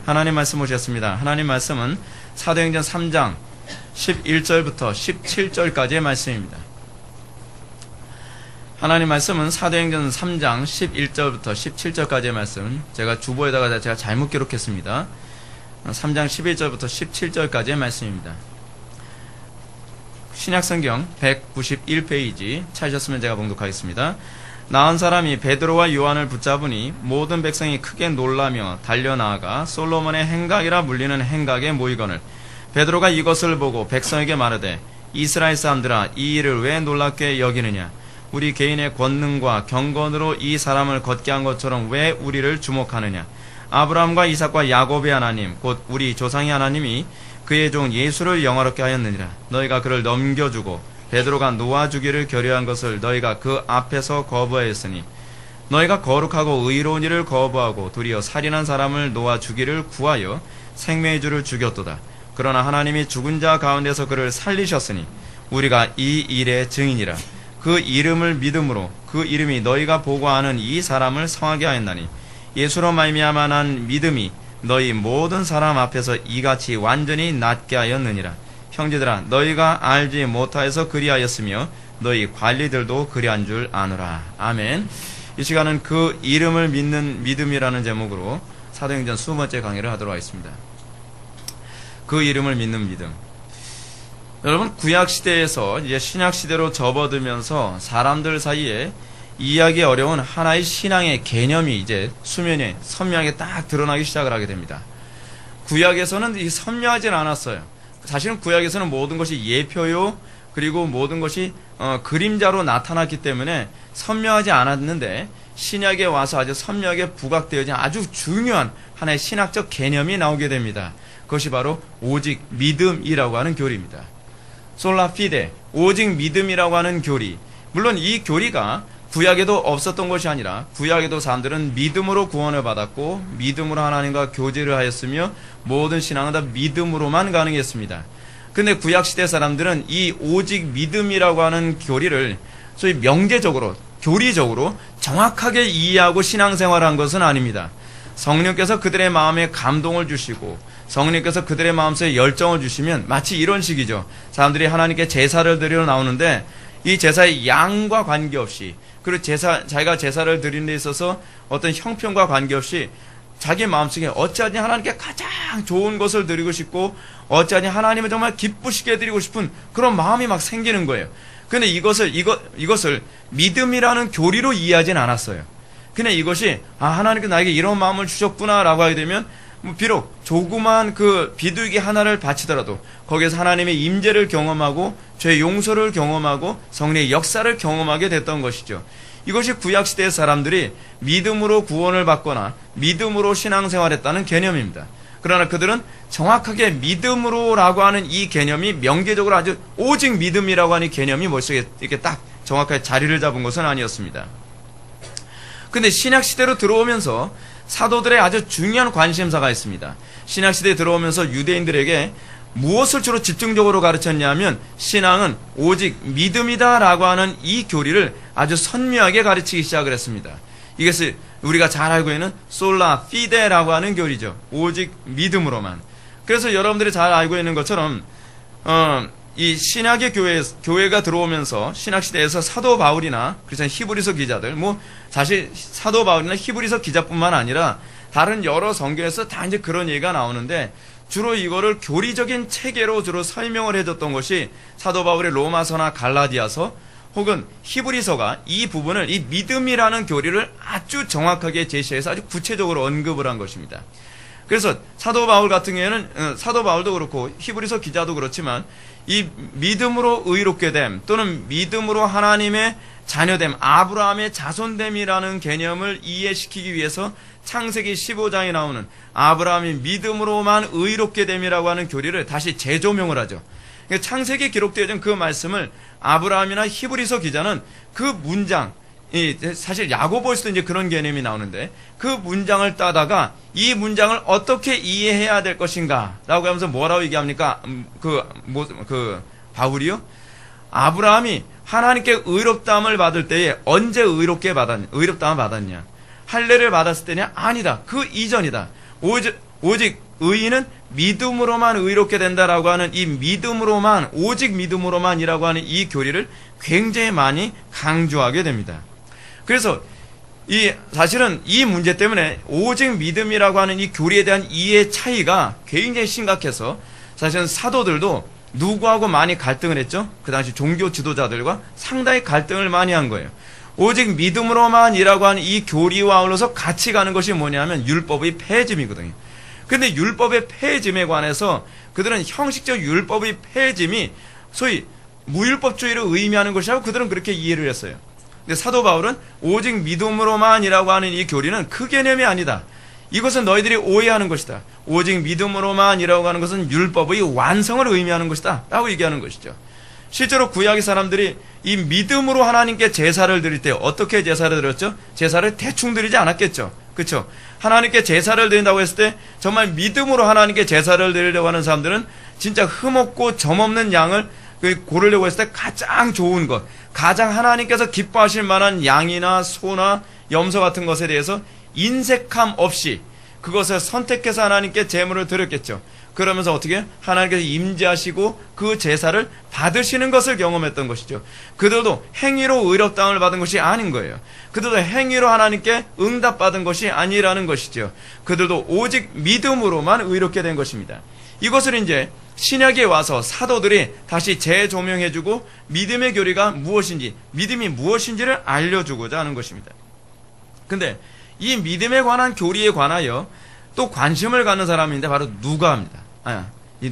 하나님 말씀 오셨습니다. 하나님 말씀은 사도행전 3장 11절부터 17절까지의 말씀입니다. 하나님 말씀은 사도행전 3장 11절부터 17절까지의 말씀, 제가 주보에다가 제가 잘못 기록했습니다. 3장 11절부터 17절까지의 말씀입니다. 신약성경 191페이지 찾으셨으면 제가 봉독하겠습니다. 나은 사람이 베드로와 요한을 붙잡으니 모든 백성이 크게 놀라며 달려나아가 솔로몬의 행각이라 불리는 행각에 모이거늘 베드로가 이것을 보고 백성에게 말하되 이스라엘 사람들아 이 일을 왜 놀랍게 여기느냐 우리 개인의 권능과 경건으로 이 사람을 걷게 한 것처럼 왜 우리를 주목하느냐 아브라함과 이삭과 야곱의 하나님 곧 우리 조상의 하나님이 그의 종 예수를 영화롭게 하였느니라. 너희가 그를 넘겨주고 베드로가 놓아주기를 결의한 것을 너희가 그 앞에서 거부하였으니 너희가 거룩하고 의로운 일을 거부하고 도리어 살인한 사람을 놓아주기를 구하여 생명의 주를 죽였도다. 그러나 하나님이 죽은 자 가운데서 그를 살리셨으니 우리가 이 일의 증인이라. 그 이름을 믿음으로 그 이름이 너희가 보고 아는 이 사람을 성하게 하였나니 예수로 말미암아 난 믿음이 너희 모든 사람 앞에서 이같이 완전히 낫게 하였느니라. 형제들아 너희가 알지 못하여서 그리하였으며 너희 관리들도 그리한 줄 아노라. 아멘. 이 시간은 그 이름을 믿는 믿음이라는 제목으로 사도행전 20번째 강의를 하도록 하겠습니다. 그 이름을 믿는 믿음. 여러분 구약시대에서 이제 신약시대로 접어들면서 사람들 사이에 이해하기 어려운 하나의 신앙의 개념이 이제 수면에 선명하게 딱 드러나기 시작을 하게 됩니다. 구약에서는 선명하진 않았어요. 사실은 구약에서는 모든 것이 예표요 그리고 모든 것이 그림자로 나타났기 때문에 선명하지 않았는데 신약에 와서 아주 선명하게 부각되어진 아주 중요한 하나의 신학적 개념이 나오게 됩니다. 그것이 바로 오직 믿음이라고 하는 교리입니다. 솔라 피데, 오직 믿음이라고 하는 교리. 물론 이 교리가 구약에도 없었던 것이 아니라 구약에도 사람들은 믿음으로 구원을 받았고 믿음으로 하나님과 교제를 하였으며 모든 신앙은 다 믿음으로만 가능했습니다. 근데 구약시대 사람들은 이 오직 믿음이라고 하는 교리를 소위 명제적으로 교리적으로 정확하게 이해하고 신앙생활을 한 것은 아닙니다. 성령께서 그들의 마음에 감동을 주시고 성령께서 그들의 마음속에 열정을 주시면 마치 이런 식이죠. 사람들이 하나님께 제사를 드리러 나오는데 이 제사의 양과 관계없이 그리고 자기가 제사를 드리는 데 있어서 어떤 형편과 관계없이 자기 마음속에 어찌하니 하나님께 가장 좋은 것을 드리고 싶고 어찌하니 하나님을 정말 기쁘시게 드리고 싶은 그런 마음이 막 생기는 거예요. 근데 이것을 믿음이라는 교리로 이해하진 않았어요. 근데 이것이 하나님께 나에게 이런 마음을 주셨구나 라고 하게 되면 비록 조그만 그 비둘기 하나를 바치더라도 거기에서 하나님의 임재를 경험하고 죄의 용서를 경험하고 성령의 역사를 경험하게 됐던 것이죠. 이것이 구약시대의 사람들이 믿음으로 구원을 받거나 믿음으로 신앙생활했다는 개념입니다. 그러나 그들은 정확하게 믿음으로라고 하는 이 개념이 명계적으로 아주 오직 믿음이라고 하는 개념이 머릿속에 이렇게 딱 정확하게 자리를 잡은 것은 아니었습니다. 근데 신약시대로 들어오면서 사도들의 아주 중요한 관심사가 있습니다. 신약시대에 들어오면서 유대인들에게 무엇을 주로 집중적으로 가르쳤냐면 신앙은 오직 믿음이다라고 하는 이 교리를 아주 선명하게 가르치기 시작을 했습니다. 이것을 우리가 잘 알고 있는 솔라 피데라고 하는 교리죠. 오직 믿음으로만. 그래서 여러분들이 잘 알고 있는 것처럼 이 신약의 교회가 들어오면서 신학시대에서 사도 바울이나 그래서 히브리서 기자들 사실 사도 바울이나 히브리서 기자뿐만 아니라 다른 여러 성경에서 다 이제 그런 얘기가 나오는데 주로 이거를 교리적인 체계로 주로 설명을 해줬던 것이 사도 바울의 로마서나 갈라디아서 혹은 히브리서가 이 부분을 이 믿음이라는 교리를 아주 정확하게 제시해서 아주 구체적으로 언급을 한 것입니다. 그래서 사도 바울 같은 경우에는 사도 바울도 그렇고 히브리서 기자도 그렇지만 이 믿음으로 의롭게 됨 또는 믿음으로 하나님의 자녀됨, 아브라함의 자손됨이라는 개념을 이해시키기 위해서 창세기 15장에 나오는 아브라함이 믿음으로만 의롭게 됨이라고 하는 교리를 다시 재조명을 하죠. 창세기에 기록되어진 그 말씀을 아브라함이나 히브리서 기자는 그 문장, 사실 야고보에서도 이제 그런 개념이 나오는데 그 문장을 따다가 이 문장을 어떻게 이해해야 될 것인가 라고 하면서 뭐라고 얘기합니까? 바울이요? 아브라함이 하나님께 의롭다함을 받을 때에 언제 의롭다함을 받았냐? 할례를 받았을 때냐? 아니다. 그 이전이다. 오직 의인은 믿음으로만 의롭게 된다라고 하는 이 믿음으로만, 오직 믿음으로만이라고 하는 이 교리를 굉장히 많이 강조하게 됩니다. 그래서 사실은 이 문제 때문에 오직 믿음이라고 하는 이 교리에 대한 이해 차이가 굉장히 심각해서 사실은 사도들도 누구하고 많이 갈등을 했죠? 그 당시 종교 지도자들과 상당히 갈등을 많이 한 거예요. 오직 믿음으로만이라고 하는 이 교리와 어울려서 같이 가는 것이 뭐냐면 율법의 폐짐이거든요. 근데 율법의 폐짐에 관해서 그들은 형식적 율법의 폐짐이 소위 무율법주의를 의미하는 것이라고 그들은 그렇게 이해를 했어요. 근데 사도 바울은 오직 믿음으로만이라고 하는 이 교리는 그 개념이 아니다. 이것은 너희들이 오해하는 것이다. 오직 믿음으로만이라고 하는 것은 율법의 완성을 의미하는 것이다 라고 얘기하는 것이죠. 실제로 구약의 사람들이 이 믿음으로 하나님께 제사를 드릴 때 어떻게 제사를 드렸죠? 제사를 대충 드리지 않았겠죠. 그렇죠? 하나님께 제사를 드린다고 했을 때 정말 믿음으로 하나님께 제사를 드리려고 하는 사람들은 진짜 흠없고 점없는 양을 고르려고 했을 때 가장 좋은 것, 가장 하나님께서 기뻐하실 만한 양이나 소나 염소 같은 것에 대해서 인색함 없이 그것을 선택해서 하나님께 제물을 드렸겠죠. 그러면서 어떻게 하나님께서 임재하시고 그 제사를 받으시는 것을 경험했던 것이죠. 그들도 행위로 의롭다함을 받은 것이 아닌 거예요. 그들도 행위로 하나님께 응답받은 것이 아니라는 것이죠. 그들도 오직 믿음으로만 의롭게 된 것입니다. 이것을 이제 신약에 와서 사도들이 다시 재조명해주고 믿음의 교리가 무엇인지, 믿음이 무엇인지를 알려주고자 하는 것입니다. 근데 이 믿음에 관한 교리에 관하여 또 관심을 갖는 사람인데 바로 누가입니다. 이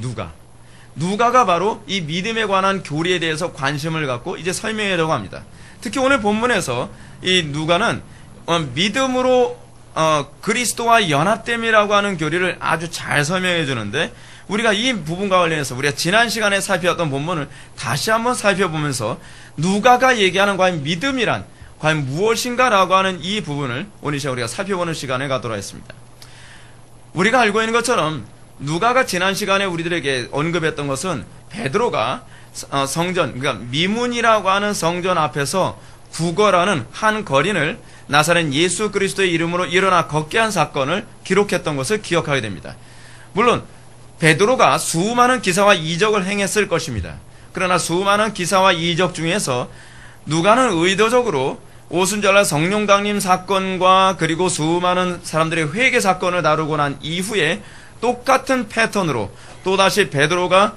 누가가 바로 이 믿음에 관한 교리에 대해서 관심을 갖고 이제 설명하려고 합니다. 특히 오늘 본문에서 이 누가는 믿음으로 그리스도와 연합됨이라고 하는 교리를 아주 잘 설명해 주는데, 우리가 이 부분과 관련해서 우리가 지난 시간에 살펴봤던 본문을 다시 한번 살펴보면서 누가가 얘기하는 과연 믿음이란 과연 무엇인가라고 하는 이 부분을 오늘 시간 우리가 살펴보는 시간을 갖도록 하겠습니다. 우리가 알고 있는 것처럼 누가가 지난 시간에 우리들에게 언급했던 것은 베드로가 성전, 그러니까 미문이라고 하는 성전 앞에서 구걸하는 한 거린을 나사렛 예수 그리스도의 이름으로 일어나 걷게 한 사건을 기록했던 것을 기억하게 됩니다. 물론 베드로가 수많은 기사와 이적을 행했을 것입니다. 그러나 수많은 기사와 이적 중에서 누가는 의도적으로 오순절날 성령 강림 사건과 그리고 수많은 사람들의 회개 사건을 다루고 난 이후에 똑같은 패턴으로 또다시 베드로가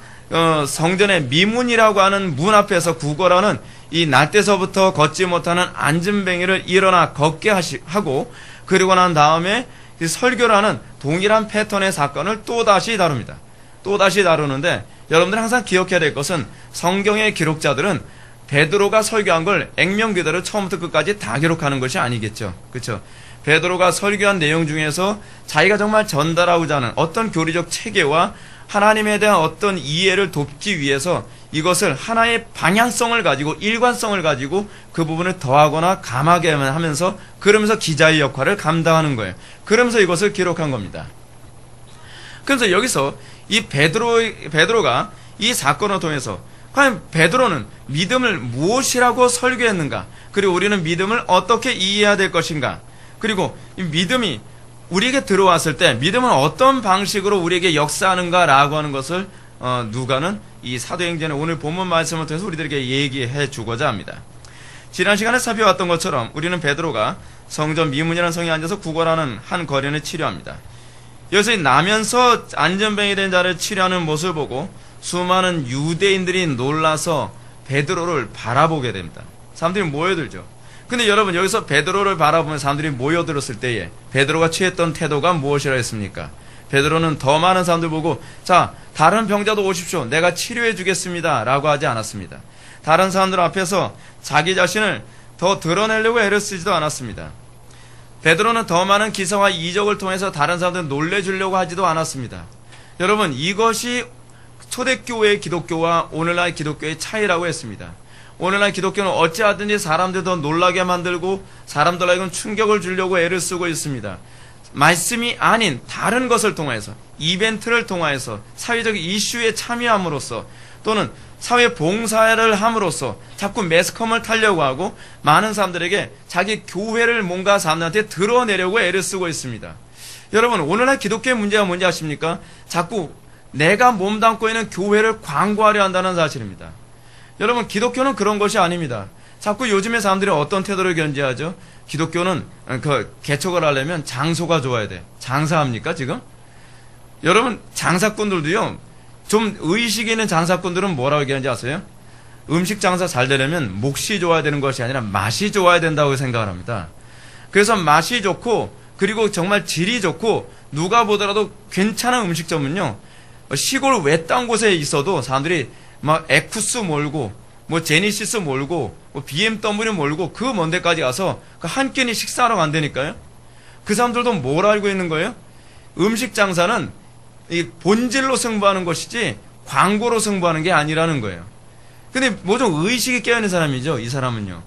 성전의 미문이라고 하는 문 앞에서 구걸하는 이 날때서부터 걷지 못하는 앉은뱅이를 일어나 걷게 하고, 그리고 난 다음에 설교를 하는 동일한 패턴의 사건을 또다시 다룹니다. 또다시 다루는데, 여러분들 항상 기억해야 될 것은 성경의 기록자들은 베드로가 설교한 걸 액면 그대로 처음부터 끝까지 다 기록하는 것이 아니겠죠. 그렇죠? 베드로가 설교한 내용 중에서 자기가 정말 전달하고자 하는 어떤 교리적 체계와 하나님에 대한 어떤 이해를 돕기 위해서 이것을 하나의 방향성을 가지고 일관성을 가지고 그 부분을 더하거나 감하게 하면서 그러면서 기자의 역할을 감당하는 거예요. 그러면서 이것을 기록한 겁니다. 그래서 여기서 이 베드로가 이 사건을 통해서 과연 베드로는 믿음을 무엇이라고 설교했는가, 그리고 우리는 믿음을 어떻게 이해해야 될 것인가, 그리고 이 믿음이 우리에게 들어왔을 때 믿음은 어떤 방식으로 우리에게 역사하는가라고 하는 것을 누가는 이 사도행전의 오늘 본문 말씀을 통해서 우리들에게 얘기해 주고자 합니다. 지난 시간에 살펴봤던 것처럼 우리는 베드로가 성전 미문이라는 성에 앉아서 구걸하는 한 거린을 치료합니다. 여기서 나면서 안전뱅이 된 자를 치료하는 모습을 보고 수많은 유대인들이 놀라서 베드로를 바라보게 됩니다. 사람들이 모여들죠. 근데 여러분, 여기서 베드로를 바라보면 사람들이 모여들었을 때에 베드로가 취했던 태도가 무엇이라 했습니까? 베드로는 더 많은 사람들 보고 자, 다른 병자도 오십시오, 내가 치료해 주겠습니다 라고 하지 않았습니다. 다른 사람들 앞에서 자기 자신을 더 드러내려고 애를 쓰지도 않았습니다. 베드로는 더 많은 기사와 이적을 통해서 다른 사람들 놀래주려고 하지도 않았습니다. 여러분, 이것이 초대교회의 기독교와 오늘날 기독교의 차이라고 했습니다. 오늘날 기독교는 어찌하든지 사람들 더 놀라게 만들고 사람들에게는 충격을 주려고 애를 쓰고 있습니다. 말씀이 아닌 다른 것을 통해서, 이벤트를 통해서, 사회적 이슈에 참여함으로써 또는 사회 봉사를 함으로써 자꾸 매스컴을 타려고 하고 많은 사람들에게 자기 교회를 뭔가 사람들한테 드러내려고 애를 쓰고 있습니다. 여러분, 오늘날 기독교의 문제가 뭔지 아십니까? 자꾸 내가 몸담고 있는 교회를 광고하려 한다는 사실입니다. 여러분, 기독교는 그런 것이 아닙니다. 자꾸 요즘에 사람들이 어떤 태도를 견지하죠? 기독교는 개척을 하려면 장소가 좋아야 돼. 장사합니까, 지금? 여러분, 장사꾼들도요, 좀 의식 있는 장사꾼들은 뭐라고 얘기하는지 아세요? 음식 장사 잘 되려면 몫이 좋아야 되는 것이 아니라 맛이 좋아야 된다고 생각을 합니다. 그래서 맛이 좋고, 그리고 정말 질이 좋고, 누가 보더라도 괜찮은 음식점은요, 시골 외딴 곳에 있어도 사람들이 막 에쿠스 몰고, 뭐 제니시스 몰고, 뭐 BMW 몰고, 그 먼 데까지 가서 그 한 끼니 식사하러 간다니까요? 그 사람들도 뭘 알고 있는 거예요? 음식 장사는 이 본질로 승부하는 것이지 광고로 승부하는 게 아니라는 거예요. 근데 뭐 좀 의식이 깨어있는 사람이죠, 이 사람은요.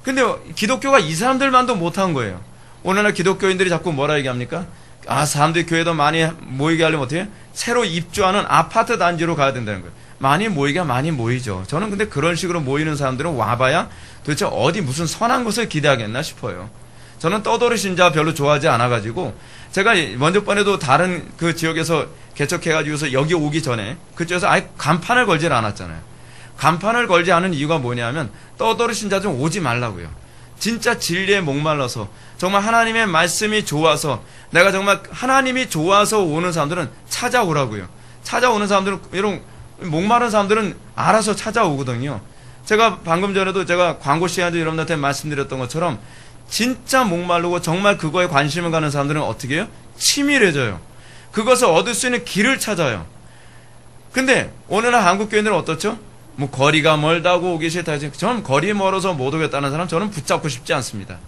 근데 기독교가 이 사람들만도 못한 거예요. 오늘날 기독교인들이 자꾸 뭐라 얘기합니까? 아, 사람들이 교회도 많이 모이게 하려면 어떻게 해요? 새로 입주하는 아파트 단지로 가야 된다는 거예요. 많이 모이게 많이 모이죠. 저는 근데 그런 식으로 모이는 사람들은 와봐야 도대체 어디 무슨 선한 것을 기대하겠나 싶어요. 저는 떠돌이 신자 별로 좋아하지 않아가지고, 제가 먼저 번에도 다른 그 지역에서 개척해가지고서 여기 오기 전에 그쪽에서 아예 간판을 걸질 않았잖아요. 간판을 걸지 않은 이유가 뭐냐면 떠돌이 신자 좀 오지 말라고요. 진짜 진리에 목말라서 정말 하나님의 말씀이 좋아서, 내가 정말 하나님이 좋아서 오는 사람들은 찾아오라고요. 찾아오는 사람들은, 이런 목마른 사람들은 알아서 찾아오거든요. 제가 방금 전에도 제가 광고 시간에 여러분들한테 말씀드렸던 것처럼 진짜 목마르고 정말 그거에 관심을 가는 사람들은 어떻게 해요? 치밀해져요. 그것을 얻을 수 있는 길을 찾아요. 근데 오늘날 한국 교인들은 어떻죠? 뭐 거리가 멀다고 오기 싫다. 저는 거리 멀어서 못 오겠다는 사람 저는 붙잡고 싶지 않습니다.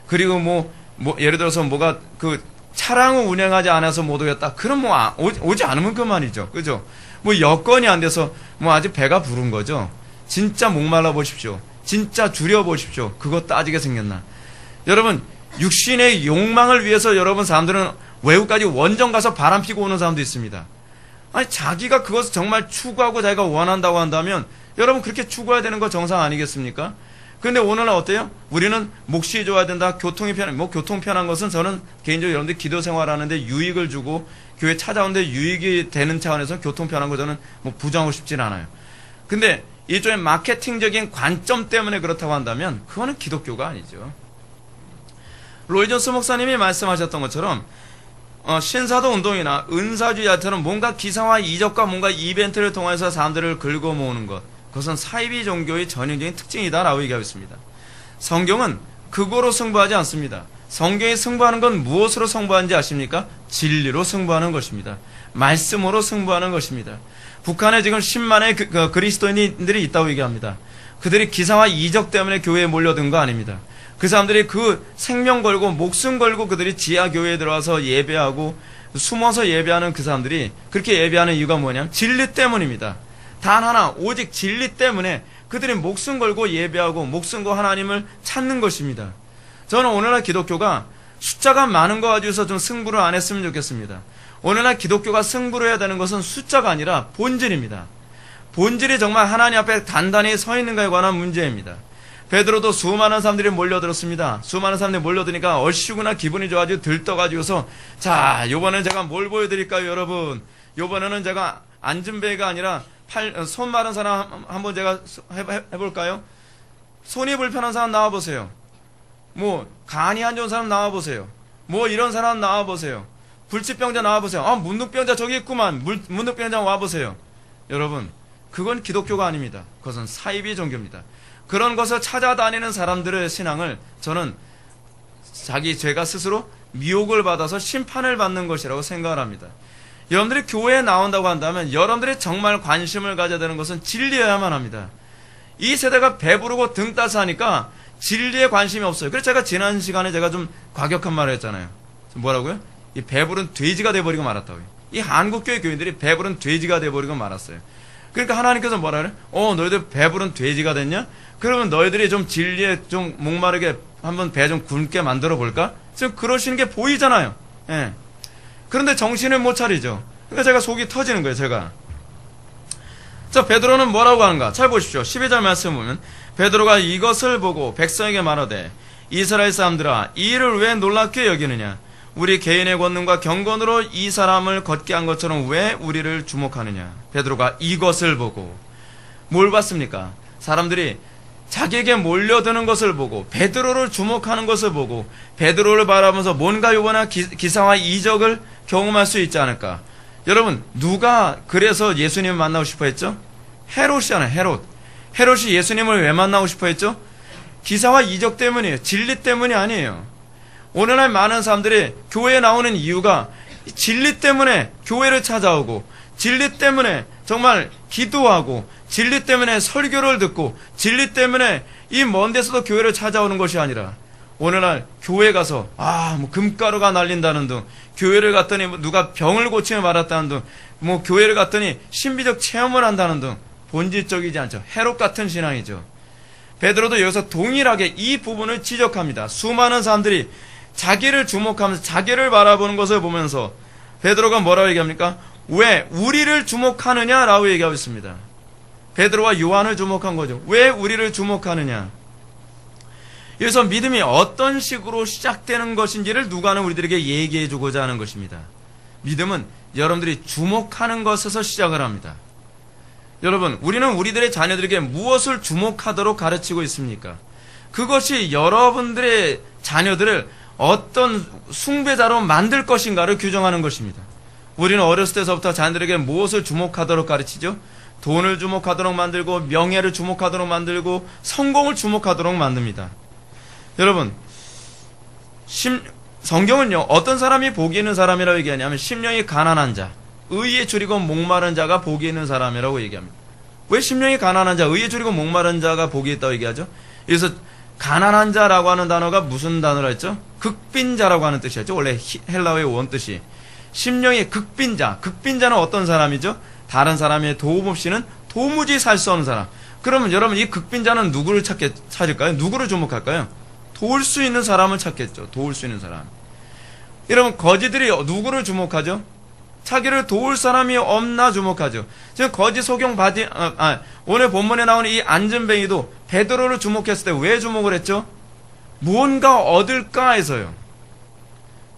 그리고 뭐 예를 들어서 뭐가 그 차량을 운행하지 않아서 못 오겠다. 그럼 오지 않으면 그만이죠. 그죠? 뭐 여건이 안 돼서 뭐 아직 배가 부른 거죠. 진짜 목말라 보십시오. 진짜 줄여 보십시오. 그거 따지게 생겼나. 여러분, 육신의 욕망을 위해서 여러분 사람들은 외국까지 원정 가서 바람 피고 오는 사람도 있습니다. 아니, 자기가 그것을 정말 추구하고 자기가 원한다고 한다면 여러분 그렇게 추구해야 되는 거 정상 아니겠습니까? 근데 오늘날 어때요? 우리는 몫이 좋아야 된다. 교통이 편한, 뭐 교통 편한 것은 저는 개인적으로 여러분들 기도 생활하는데 유익을 주고 교회 찾아오는데 유익이 되는 차원에서 교통 편한 거 저는 뭐 부정하고 싶지는 않아요. 근데 일종의 마케팅적인 관점 때문에 그렇다고 한다면 그거는 기독교가 아니죠. 로이 존스 목사님이 말씀하셨던 것처럼 신사도 운동이나 은사주의자처럼 뭔가 기사와 이적과 뭔가 이벤트를 통해서 사람들을 긁어 모으는 것, 그것은 사이비 종교의 전형적인 특징이다라고 얘기하고 있습니다. 성경은 그거로 승부하지 않습니다. 성경이 승부하는 건 무엇으로 승부하는지 아십니까? 진리로 승부하는 것입니다. 말씀으로 승부하는 것입니다. 북한에 지금 10만의 그리스도인들이 있다고 얘기합니다. 그들이 기사와 이적 때문에 교회에 몰려든 거 아닙니다. 그 사람들이 그 생명 걸고 목숨 걸고 그들이 지하 교회에 들어와서 예배하고 숨어서 예배하는 그 사람들이 그렇게 예배하는 이유가 뭐냐면 진리 때문입니다. 단 하나, 오직 진리 때문에 그들이 목숨 걸고 예배하고 목숨 걸고 하나님을 찾는 것입니다. 저는 오늘날 기독교가 숫자가 많은 거 가지고서 좀 승부를 안 했으면 좋겠습니다. 오늘날 기독교가 승부를 해야 되는 것은 숫자가 아니라 본질입니다. 본질이 정말 하나님 앞에 단단히 서 있는가에 관한 문제입니다. 베드로도 수많은 사람들이 몰려들었습니다. 수많은 사람들이 몰려드니까 얼씨구나 기분이 좋아지고 들떠가지고서, 자, 요번엔 제가 뭘 보여드릴까요, 여러분? 요번에는 제가 앉은 배가 아니라 손 마른 사람 한번 제가 해볼까요? 손이 불편한 사람 나와보세요. 뭐 간이 안 좋은 사람 나와보세요. 뭐 이런 사람 나와보세요. 불치병자 나와보세요. 아, 문둥병자 저기 있구만. 문둥병자 와보세요. 여러분, 그건 기독교가 아닙니다. 그것은 사이비 종교입니다. 그런 것을 찾아다니는 사람들의 신앙을 저는 자기 죄가 스스로 미혹을 받아서 심판을 받는 것이라고 생각을 합니다. 여러분들이 교회에 나온다고 한다면 여러분들이 정말 관심을 가져야 되는 것은 진리여야만 합니다. 이 세대가 배부르고 등 따서 하니까 진리에 관심이 없어요. 그래서 제가 지난 시간에 제가 좀 과격한 말을 했잖아요. 뭐라고요? 이 배부른 돼지가 돼버리고 말았다고요. 이 한국교회 교인들이 배부른 돼지가 돼버리고 말았어요. 그러니까 하나님께서 뭐라 그래? 너희들 배부른 돼지가 됐냐? 그러면 너희들이 좀 진리에 좀 목마르게 한번 배 좀 굶게 만들어 볼까? 지금 그러시는 게 보이잖아요. 예. 그런데 정신을 못 차리죠. 그러니까 제가 속이 터지는 거예요, 제가. 자, 베드로는 뭐라고 하는가? 잘 보십시오. 12절 말씀 보면 베드로가 이것을 보고 백성에게 말하되 이스라엘 사람들아 이 일을 왜 놀랍게 여기느냐? 우리 개인의 권능과 경건으로 이 사람을 걷게 한 것처럼 왜 우리를 주목하느냐. 베드로가 이것을 보고 뭘 봤습니까? 사람들이 자기에게 몰려드는 것을 보고 베드로를 주목하는 것을 보고 베드로를 바라보면서 뭔가 요번에 기사와 이적을 경험할 수 있지 않을까. 여러분, 누가 그래서 예수님을 만나고 싶어 했죠? 헤롯이잖아요. 헤롯이 예수님을 왜 만나고 싶어 했죠? 기사와 이적 때문이에요. 진리 때문이 아니에요. 오늘날 많은 사람들이 교회에 나오는 이유가 진리 때문에 교회를 찾아오고, 진리 때문에 정말 기도하고, 진리 때문에 설교를 듣고, 진리 때문에 이 먼 데서도 교회를 찾아오는 것이 아니라, 오늘날 교회 가서 뭐 금가루가 날린다는 등, 교회를 갔더니 누가 병을 고치며 말았다는 등, 교회를 갔더니 신비적 체험을 한다는 등 본질적이지 않죠. 헤롯 같은 신앙이죠. 베드로도 여기서 동일하게 이 부분을 지적합니다. 수많은 사람들이 자기를 주목하면서 자기를 바라보는 것을 보면서 베드로가 뭐라고 얘기합니까? 왜 우리를 주목하느냐라고 얘기하고 있습니다. 베드로와 요한을 주목한 거죠. 왜 우리를 주목하느냐? 여기서 믿음이 어떤 식으로 시작되는 것인지를 누가는 우리들에게 얘기해 주고자 하는 것입니다. 믿음은 여러분들이 주목하는 것에서 시작을 합니다. 여러분, 우리는 우리들의 자녀들에게 무엇을 주목하도록 가르치고 있습니까? 그것이 여러분들의 자녀들을 어떤 숭배자로 만들 것인가를 규정하는 것입니다. 우리는 어렸을 때서부터 자녀들에게 무엇을 주목하도록 가르치죠? 돈을 주목하도록 만들고, 명예를 주목하도록 만들고, 성공을 주목하도록 만듭니다. 여러분, 성경은요, 어떤 사람이 복이 있는 사람이라고 얘기하냐면 심령이 가난한 자, 의에 줄이고 목마른 자가 복이 있는 사람이라고 얘기합니다. 왜 심령이 가난한 자, 의에 줄이고 목마른 자가 복이 있다고 얘기하죠? 그래서 가난한 자라고 하는 단어가 무슨 단어라 했죠? 극빈자라고 하는 뜻이었죠. 원래 헬라어의 원뜻이. 심령이 극빈자. 극빈자는 어떤 사람이죠? 다른 사람의 도움 없이는 도무지 살 수 없는 사람. 그러면 여러분, 이 극빈자는 누구를 찾을까요? 누구를 주목할까요? 도울 수 있는 사람을 찾겠죠. 도울 수 있는 사람. 여러분, 거지들이 누구를 주목하죠? 자기를 도울 사람이 없나 주목하죠. 지금 거지 소경 오늘 본문에 나오는 이 안전뱅이도 베드로를 주목했을 때 왜 주목을 했죠? 무언가 얻을까 해서요.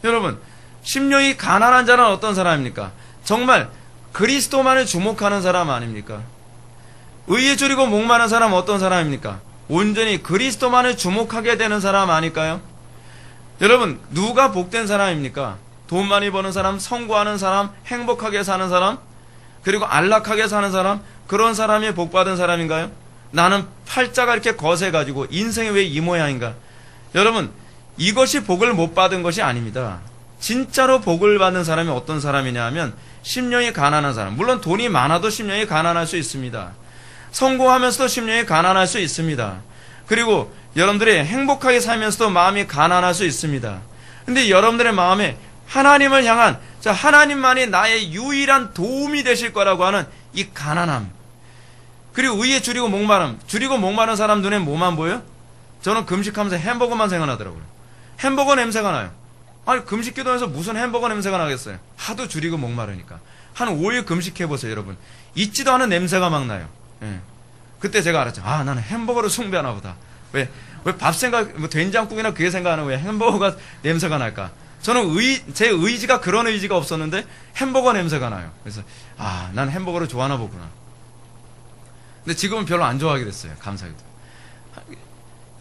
여러분, 심령이 가난한 자는 어떤 사람입니까? 정말 그리스도만을 주목하는 사람 아닙니까? 의에 줄이고 목마른 사람은 어떤 사람입니까? 온전히 그리스도만을 주목하게 되는 사람 아닐까요? 여러분, 누가 복된 사람입니까? 돈 많이 버는 사람, 성공하는 사람, 행복하게 사는 사람, 그리고 안락하게 사는 사람, 그런 사람이 복받은 사람인가요? 나는 팔자가 이렇게 거세가지고 인생이 왜 이 모양인가? 여러분, 이것이 복을 못 받은 것이 아닙니다. 진짜로 복을 받는 사람이 어떤 사람이냐 하면 심령이 가난한 사람. 물론 돈이 많아도 심령이 가난할 수 있습니다. 성공하면서도 심령이 가난할 수 있습니다. 그리고 여러분들이 행복하게 살면서도 마음이 가난할 수 있습니다. 근데 여러분들의 마음에 하나님을 향한, 하나님만이 나의 유일한 도움이 되실 거라고 하는 이 가난함, 그리고 의에 줄이고 목마른 사람 눈에 뭐만 보여요? 저는 금식하면서 햄버거만 생각나더라고요. 햄버거 냄새가 나요. 아니, 금식 기도해서 무슨 햄버거 냄새가 나겠어요? 하도 줄이고 목마르니까. 한 5일 금식해보세요, 여러분. 잊지도 않은 냄새가 막 나요. 예. 그때 제가 알았죠. 나는 햄버거를 숭배하나 보다. 왜 밥 된장국이나 그게 생각하는 왜 햄버거가 냄새가 날까? 저는 제 의지가 그런 의지가 없었는데 햄버거 냄새가 나요. 그래서 난 햄버거를 좋아하나 보구나. 근데 지금은 별로 안 좋아하게 됐어요. 감사하게도.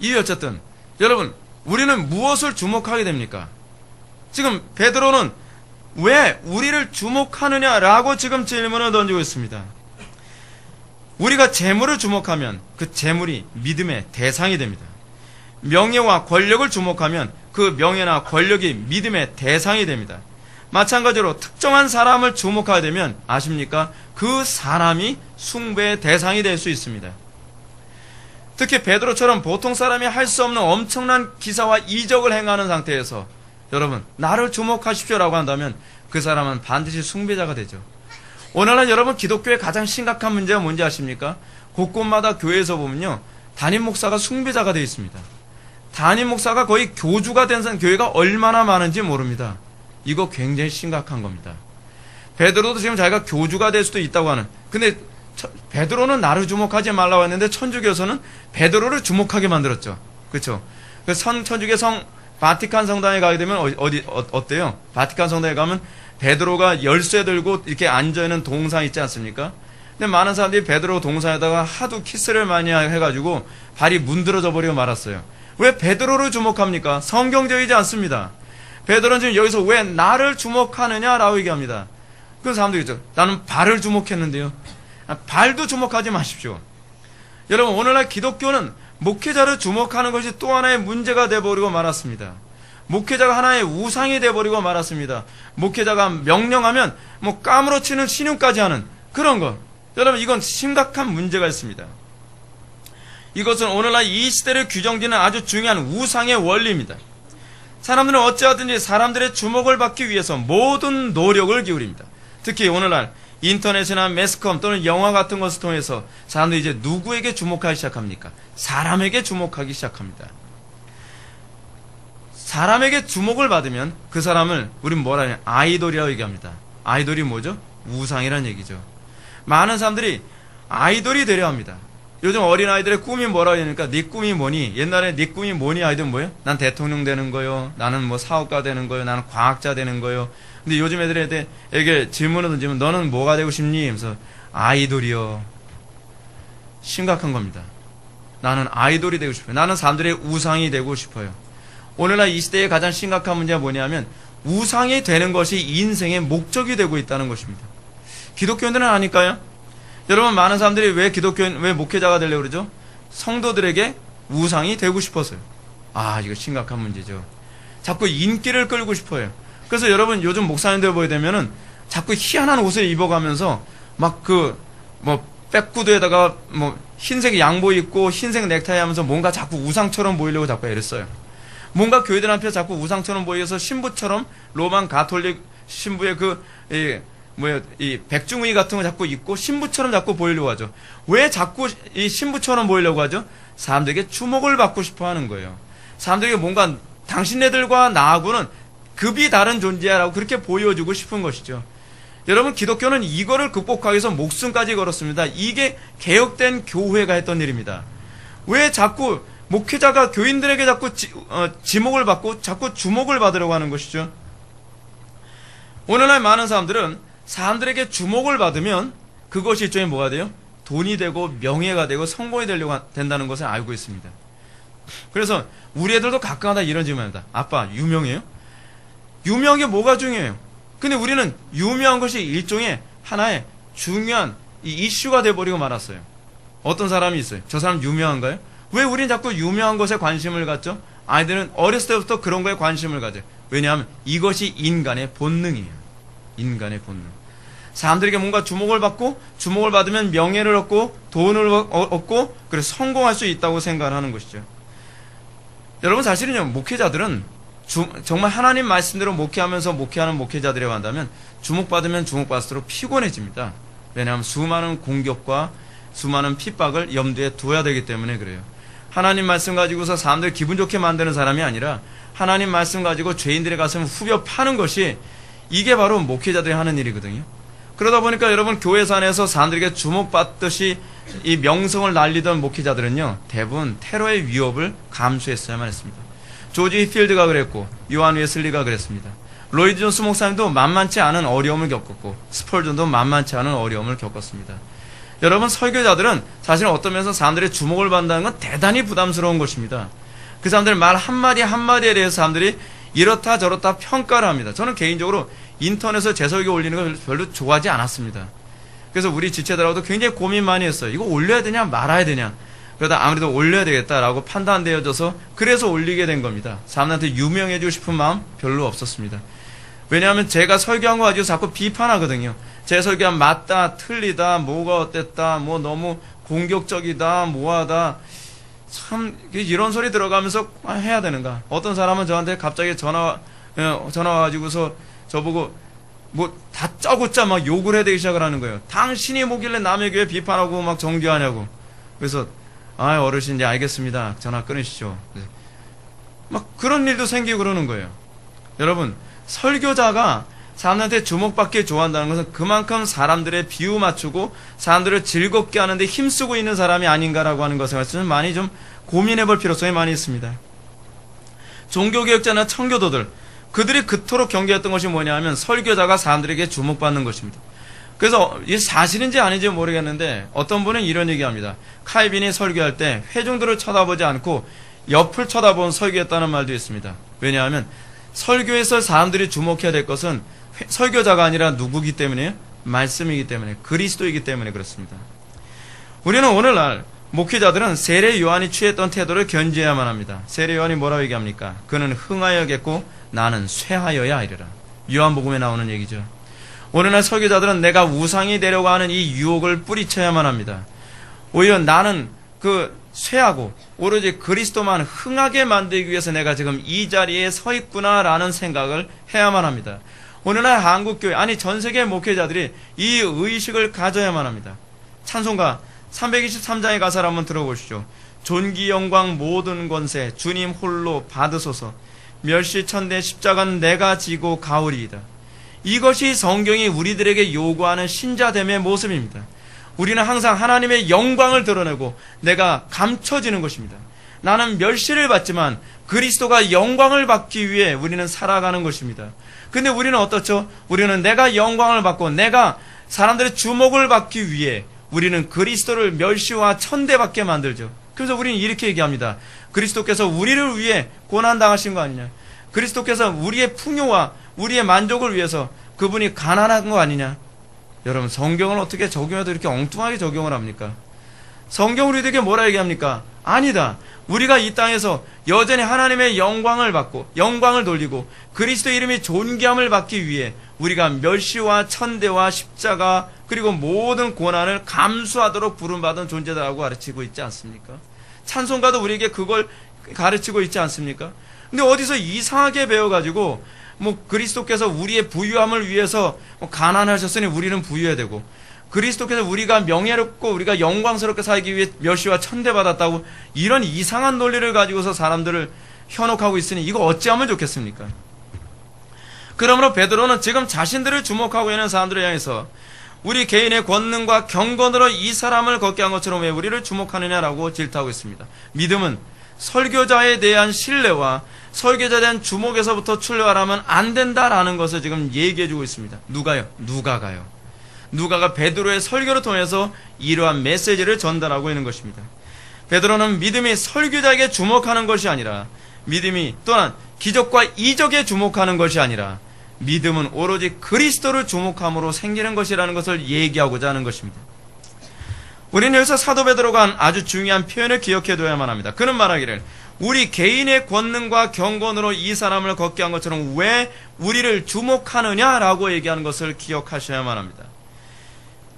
이유 어쨌든 여러분, 우리는 무엇을 주목하게 됩니까? 지금 베드로는 왜 우리를 주목하느냐라고 지금 질문을 던지고 있습니다. 우리가 재물을 주목하면 그 재물이 믿음의 대상이 됩니다. 명예와 권력을 주목하면 그 명예나 권력이 믿음의 대상이 됩니다. 마찬가지로 특정한 사람을 주목하게 되면 아십니까? 그 사람이 숭배의 대상이 될 수 있습니다. 특히 베드로처럼 보통 사람이 할 수 없는 엄청난 기사와 이적을 행하는 상태에서 여러분, 나를 주목하십시오라고 한다면 그 사람은 반드시 숭배자가 되죠. 오늘날 여러분, 기독교의 가장 심각한 문제가 뭔지 아십니까? 곳곳마다 교회에서 보면요, 담임 목사가 숭배자가 되어 있습니다. 담임 목사가 거의 교주가 된 교회가 얼마나 많은지 모릅니다. 이거 굉장히 심각한 겁니다. 베드로도 지금 자기가 교주가 될 수도 있다고 하는, 근데 베드로는 나를 주목하지 말라고 했는데 천주교에서는 베드로를 주목하게 만들었죠. 그렇죠? 천주교 바티칸 성당에 가게 되면 어때요? 바티칸 성당에 가면 베드로가 열쇠 들고 이렇게 앉아있는 동상 있지 않습니까? 근데 많은 사람들이 베드로 동상에다가 하도 키스를 많이 해가지고 발이 문드러져 버리고 말았어요. 왜 베드로를 주목합니까? 성경적이지 않습니다. 베드로는 지금 여기서 왜 나를 주목하느냐라고 얘기합니다. 그런 사람들이 있죠. 나는 발을 주목했는데요. 발도 주목하지 마십시오. 여러분, 오늘날 기독교는 목회자를 주목하는 것이 또 하나의 문제가 되어버리고 말았습니다. 목회자가 하나의 우상이 되어버리고 말았습니다. 목회자가 명령하면 뭐 까무러치는 신용까지 하는 그런 것. 여러분, 이건 심각한 문제가 있습니다. 이것은 오늘날 이 시대를 규정짓는 아주 중요한 우상의 원리입니다. 사람들은 어찌하든지 사람들의 주목을 받기 위해서 모든 노력을 기울입니다. 특히 오늘날 인터넷이나 매스컴 또는 영화 같은 것을 통해서 사람들이 이제 누구에게 주목하기 시작합니까? 사람에게 주목하기 시작합니다. 사람에게 주목을 받으면 그 사람을 우리는 뭐라 하냐? 아이돌이라고 얘기합니다. 아이돌이 뭐죠? 우상이란 얘기죠. 많은 사람들이 아이돌이 되려 합니다. 요즘 어린아이들의 꿈이 뭐라고 하니까 네 꿈이 뭐니? 옛날에 네 꿈이 뭐니? 아이들은 뭐예요? 난 대통령 되는 거요. 나는 뭐 사업가 되는 거요. 나는 과학자 되는 거요. 근데 요즘 애들에게 질문을 던지면 너는 뭐가 되고 싶니? 하면서 아이돌이요. 심각한 겁니다. 나는 아이돌이 되고 싶어요. 나는 사람들의 우상이 되고 싶어요. 오늘날 이 시대의 가장 심각한 문제가 뭐냐면 우상이 되는 것이 인생의 목적이 되고 있다는 것입니다. 기독교인들은 아닐까요? 여러분, 많은 사람들이 왜 목회자가 되려고 그러죠? 성도들에게 우상이 되고 싶어서요. 아, 이거 심각한 문제죠. 자꾸 인기를 끌고 싶어요. 그래서 여러분, 요즘 목사님들 보게 되면은 자꾸 희한한 옷을 입어가면서 막 백구두에다가 흰색 양복 입고 흰색 넥타이 하면서 뭔가 자꾸 우상처럼 보이려고 자꾸 애를 써요. 뭔가 교회들 앞에 자꾸 우상처럼 보여서 신부처럼 로만 가톨릭 신부의 이 백중의 같은 거 자꾸 입고 신부처럼 자꾸 보이려고 하죠. 왜 자꾸 이 신부처럼 보이려고 하죠? 사람들에게 주목을 받고 싶어 하는 거예요. 사람들에게 뭔가 당신네들과 나하고는 급이 다른 존재야라고 그렇게 보여주고 싶은 것이죠. 여러분, 기독교는 이거를 극복하기 위해서 목숨까지 걸었습니다. 이게 개혁된 교회가 했던 일입니다. 왜 자꾸 목회자가 교인들에게 자꾸 지목을 받고 자꾸 주목을 받으려고 하는 것이죠? 오늘날 많은 사람들은 사람들에게 주목을 받으면 그것이 일종의 뭐가 돼요? 돈이 되고 명예가 되고 성공이 되려고 된다는 것을 알고 있습니다. 그래서 우리 애들도 가끔가다 이런 질문입니다. 아빠, 유명해요? 유명한 게 뭐가 중요해요? 근데 우리는 유명한 것이 일종의 하나의 중요한 이슈가 돼버리고 말았어요. 어떤 사람이 있어요. 저 사람 유명한가요? 왜 우리는 자꾸 유명한 것에 관심을 갖죠? 아이들은 어렸을 때부터 그런 거에 관심을 가져요. 왜냐하면 이것이 인간의 본능이에요. 인간의 본능. 사람들에게 뭔가 주목을 받고 주목을 받으면 명예를 얻고 돈을 얻고 그래서 성공할 수 있다고 생각을 하는 것이죠. 여러분, 사실은요, 목회자들은 정말 하나님 말씀대로 목회하면서 목회하는 목회자들이라고 한다면 주목받으면 주목받을수록 피곤해집니다. 왜냐하면 수많은 공격과 수많은 핍박을 염두에 두어야 되기 때문에 그래요. 하나님 말씀 가지고서 사람들 기분 좋게 만드는 사람이 아니라 하나님 말씀 가지고 죄인들의 가슴을 후벼 파는 것이 이게 바로 목회자들이 하는 일이거든요. 그러다 보니까 여러분, 교회사 안에서 사람들에게 주목받듯이 이 명성을 날리던 목회자들은요, 대부분 테러의 위협을 감수했어야만 했습니다. 조지 히필드가 그랬고 요한 웨슬리가 그랬습니다. 로이드 존스 목사님도 만만치 않은 어려움을 겪었고 스펄전도 만만치 않은 어려움을 겪었습니다. 여러분, 설교자들은 사실 어떤 면에서 사람들의 주목을 받는다는 건 대단히 부담스러운 것입니다. 그 사람들 말 한마디 한마디에 대해서 사람들이 이렇다 저렇다 평가를 합니다. 저는 개인적으로 인터넷에 제 설교 올리는 걸 별로 좋아하지 않았습니다. 그래서 우리 지체들하고도 굉장히 고민 많이 했어요. 이거 올려야 되냐 말아야 되냐. 그러다 아무래도 올려야 되겠다라고 판단되어져서 그래서 올리게 된 겁니다. 사람들한테 유명해지고 싶은 마음 별로 없었습니다. 왜냐하면 제가 설교한 거 가지고 자꾸 비판하거든요. 제 설교한 맞다, 틀리다, 뭐가 어땠다, 뭐 너무 공격적이다, 뭐하다. 참 이런 소리 들어가면서 해야 되는가. 어떤 사람은 저한테 갑자기 전화 와가지고서 저보고 뭐 다짜고짜 막 욕을 해대기 시작을 하는 거예요. 당신이 뭐길래 남의 교회 비판하고 막 정죄하냐고. 그래서 어르신 이제 알겠습니다. 전화 끊으시죠. 막 그런 일도 생기고 그러는 거예요. 여러분, 설교자가 사람들한테 주목받기 좋아한다는 것은 그만큼 사람들의 비유 맞추고 사람들을 즐겁게 하는데 힘쓰고 있는 사람이 아닌가라고 하는 것에 관해서 많이 좀 고민해 볼 필요성이 많이 있습니다. 종교개혁자나 청교도들, 그들이 그토록 경계했던 것이 뭐냐 하면 설교자가 사람들에게 주목받는 것입니다. 그래서 이게 사실인지 아닌지 모르겠는데 어떤 분은 이런 얘기합니다. 칼빈이 설교할 때 회중들을 쳐다보지 않고 옆을 쳐다본 설교했다는 말도 있습니다. 왜냐하면 설교에서 사람들이 주목해야 될 것은 설교자가 아니라 누구기 때문에 말씀이기 때문에 그리스도이기 때문에 그렇습니다. 우리는 오늘날 목회자들은 세례 요한이 취했던 태도를 견지해야만 합니다. 세례 요한이 뭐라고 얘기합니까? 그는 흥하여겠고 나는 쇠하여야 하리라. 요한복음에 나오는 얘기죠. 오늘날 설교자들은 내가 우상이 되려고 하는 이 유혹을 뿌리쳐야만 합니다. 오히려 나는 쇠하고 오로지 그리스도만 흥하게 만들기 위해서 내가 지금 이 자리에 서 있구나라는 생각을 해야만 합니다. 오늘날 한국교회, 아니 전세계 목회자들이 이 의식을 가져야만 합니다. 찬송가 323장의 가사를 한번 들어보시죠. 존귀 영광 모든 권세 주님 홀로 받으소서. 멸시천대 십자가는 내가 지고 가오리이다. 이것이 성경이 우리들에게 요구하는 신자됨의 모습입니다. 우리는 항상 하나님의 영광을 드러내고 내가 감춰지는 것입니다. 나는 멸시를 받지만 그리스도가 영광을 받기 위해 우리는 살아가는 것입니다. 근데 우리는 어떻죠? 우리는 내가 영광을 받고 내가 사람들의 주목을 받기 위해 우리는 그리스도를 멸시와 천대받게 만들죠. 그래서 우리는 이렇게 얘기합니다. 그리스도께서 우리를 위해 고난당하신 거 아니냐. 그리스도께서 우리의 풍요와 우리의 만족을 위해서 그분이 가난한 거 아니냐. 여러분, 성경을 어떻게 적용해도 이렇게 엉뚱하게 적용을 합니까? 성경 우리들에게 뭐라 얘기합니까? 아니다. 우리가 이 땅에서 여전히 하나님의 영광을 받고 영광을 돌리고 그리스도 이름이 존귀함을 받기 위해 우리가 멸시와 천대와 십자가 그리고 모든 고난을 감수하도록 부름받은 존재다라고 가르치고 있지 않습니까? 찬송가도 우리에게 그걸 가르치고 있지 않습니까? 근데 어디서 이상하게 배워가지고 그리스도께서 우리의 부유함을 위해서 가난하셨으니 우리는 부유해야 되고 그리스도께서 우리가 명예롭고 우리가 영광스럽게 살기 위해 멸시와 천대받았다고 이런 이상한 논리를 가지고서 사람들을 현혹하고 있으니 이거 어찌하면 좋겠습니까? 그러므로 베드로는 지금 자신들을 주목하고 있는 사람들을 향해서 우리 개인의 권능과 경건으로 이 사람을 걷게 한 것처럼 왜 우리를 주목하느냐라고 질타하고 있습니다. 믿음은 설교자에 대한 신뢰와 설교자에 대한 주목에서부터 출발하면 안 된다라는 것을 지금 얘기해주고 있습니다. 누가요? 누가가요. 누가가 베드로의 설교를 통해서 이러한 메시지를 전달하고 있는 것입니다. 베드로는 믿음이 설교자에게 주목하는 것이 아니라 믿음이 또한 기적과 이적에 주목하는 것이 아니라 믿음은 오로지 그리스도를 주목함으로 생기는 것이라는 것을 얘기하고자 하는 것입니다. 우리는 여기서 사도 베드로가 한 아주 중요한 표현을 기억해둬야만 합니다. 그는 말하기를 우리 개인의 권능과 경건으로 이 사람을 걷게 한 것처럼 왜 우리를 주목하느냐라고 얘기하는 것을 기억하셔야만 합니다.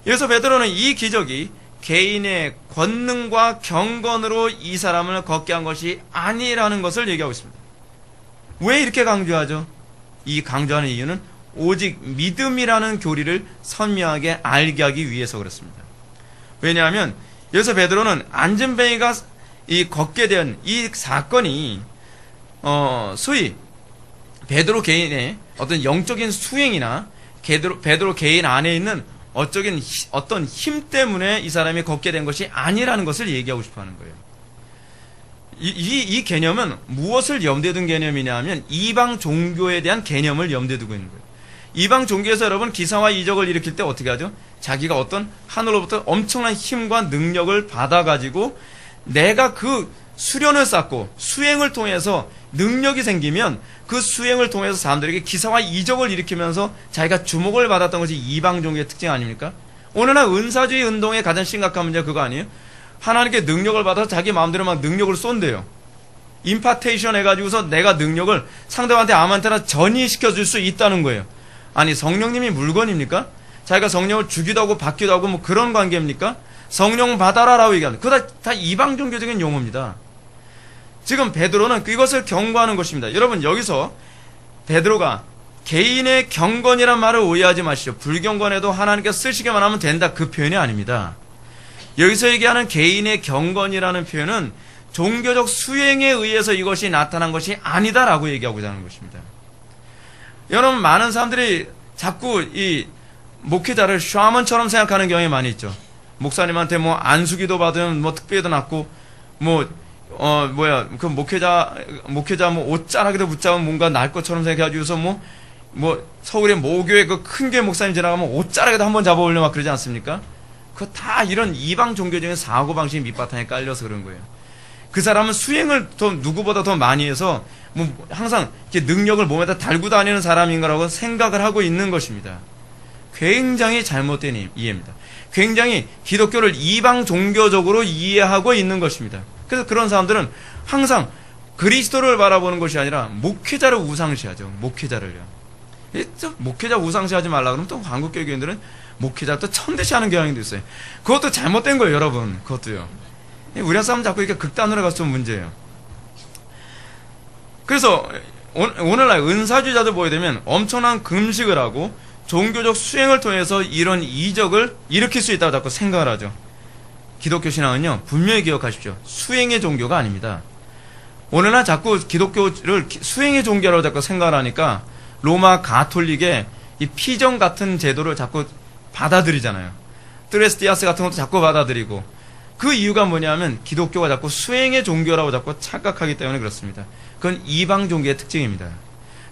여기서 베드로는 이 기적이 개인의 권능과 경건으로 이 사람을 걷게 한 것이 아니라는 것을 얘기하고 있습니다. 왜 이렇게 강조하죠? 이 강조하는 이유는 오직 믿음이라는 교리를 선명하게 알게 하기 위해서 그렇습니다. 왜냐하면 여기서 베드로는 안전뱅이가 걷게 된 이 사건이 소위 베드로 개인의 어떤 영적인 수행이나 베드로 개인 안에 있는 어떤 힘 때문에 이 사람이 걷게 된 것이 아니라는 것을 얘기하고 싶어 하는 거예요. 이 개념은 무엇을 염두에 둔 개념이냐 하면 이방 종교에 대한 개념을 염두에 두고 있는 거예요. 이방 종교에서 여러분 기사와 이적을 일으킬 때 어떻게 하죠? 자기가 어떤 하늘로부터 엄청난 힘과 능력을 받아가지고 내가 그 수련을 쌓고 수행을 통해서 능력이 생기면 그 수행을 통해서 사람들에게 기사와 이적을 일으키면서 자기가 주목을 받았던 것이 이방 종교의 특징 아닙니까? 오늘날 은사주의 운동의 가장 심각한 문제가 그거 아니에요? 하나님께 능력을 받아서 자기 마음대로 막 능력을 쏜대요. 임파테이션 해가지고서 내가 능력을 상대방한테 아무한테나 전이시켜줄 수 있다는 거예요. 아니 성령님이 물건입니까? 자기가 성령을 주기도 하고 받기도 하고 뭐 그런 관계입니까? 성령 받아라라고 얘기합니다. 그거 다 이방 종교적인 용어입니다. 지금 베드로는 이것을 경고하는 것입니다. 여러분 여기서 베드로가 개인의 경건이란 말을 오해하지 마시죠. 불경건에도 하나님께서 쓰시기만 하면 된다 그 표현이 아닙니다. 여기서 얘기하는 개인의 경건이라는 표현은 종교적 수행에 의해서 이것이 나타난 것이 아니다라고 얘기하고자 하는 것입니다. 여러분 많은 사람들이 자꾸 이 목회자를 샤먼처럼 생각하는 경향이 많이 있죠. 목사님한테 뭐 안수기도 받으면 뭐 특별히도 낫고 뭐 그 목회자 뭐 옷자락에도 붙잡으면 뭔가 날 것처럼 생각해가지고서 뭐 서울의 모교의 그 큰 교회 목사님 지나가면 옷자락에도 한번 잡아올려 막 그러지 않습니까? 그거 다 이런 이방 종교적인 사고방식이 밑바탕에 깔려서 그런 거예요. 그 사람은 수행을 누구보다 더 많이 해서 뭐 항상 이렇게 능력을 몸에다 달고 다니는 사람인 거라고 생각을 하고 있는 것입니다. 굉장히 잘못된 이해입니다. 굉장히 기독교를 이방 종교적으로 이해하고 있는 것입니다. 그래서 그런 사람들은 항상 그리스도를 바라보는 것이 아니라 목회자를 우상시하죠. 목회자를요. 목회자 우상시하지 말라 그러면 또 한국교회 교인들은 목회자 또 천대시하는 경향도 있어요. 그것도 잘못된 거예요, 여러분. 그것도요. 우리나라 사람 자꾸 이렇게 극단으로 가서 좀 문제예요. 그래서 오늘날 은사주의자들 보게 되면 엄청난 금식을 하고 종교적 수행을 통해서 이런 이적을 일으킬 수 있다고 자꾸 생각을 하죠. 기독교 신앙은요, 분명히 기억하십시오. 수행의 종교가 아닙니다. 오늘날 자꾸 기독교를 수행의 종교라고 자꾸 생각을 하니까 로마 가톨릭의 이 피정 같은 제도를 자꾸 받아들이잖아요. 트레스티아스 같은 것도 자꾸 받아들이고, 그 이유가 뭐냐면 기독교가 자꾸 수행의 종교라고 자꾸 착각하기 때문에 그렇습니다. 그건 이방 종교의 특징입니다.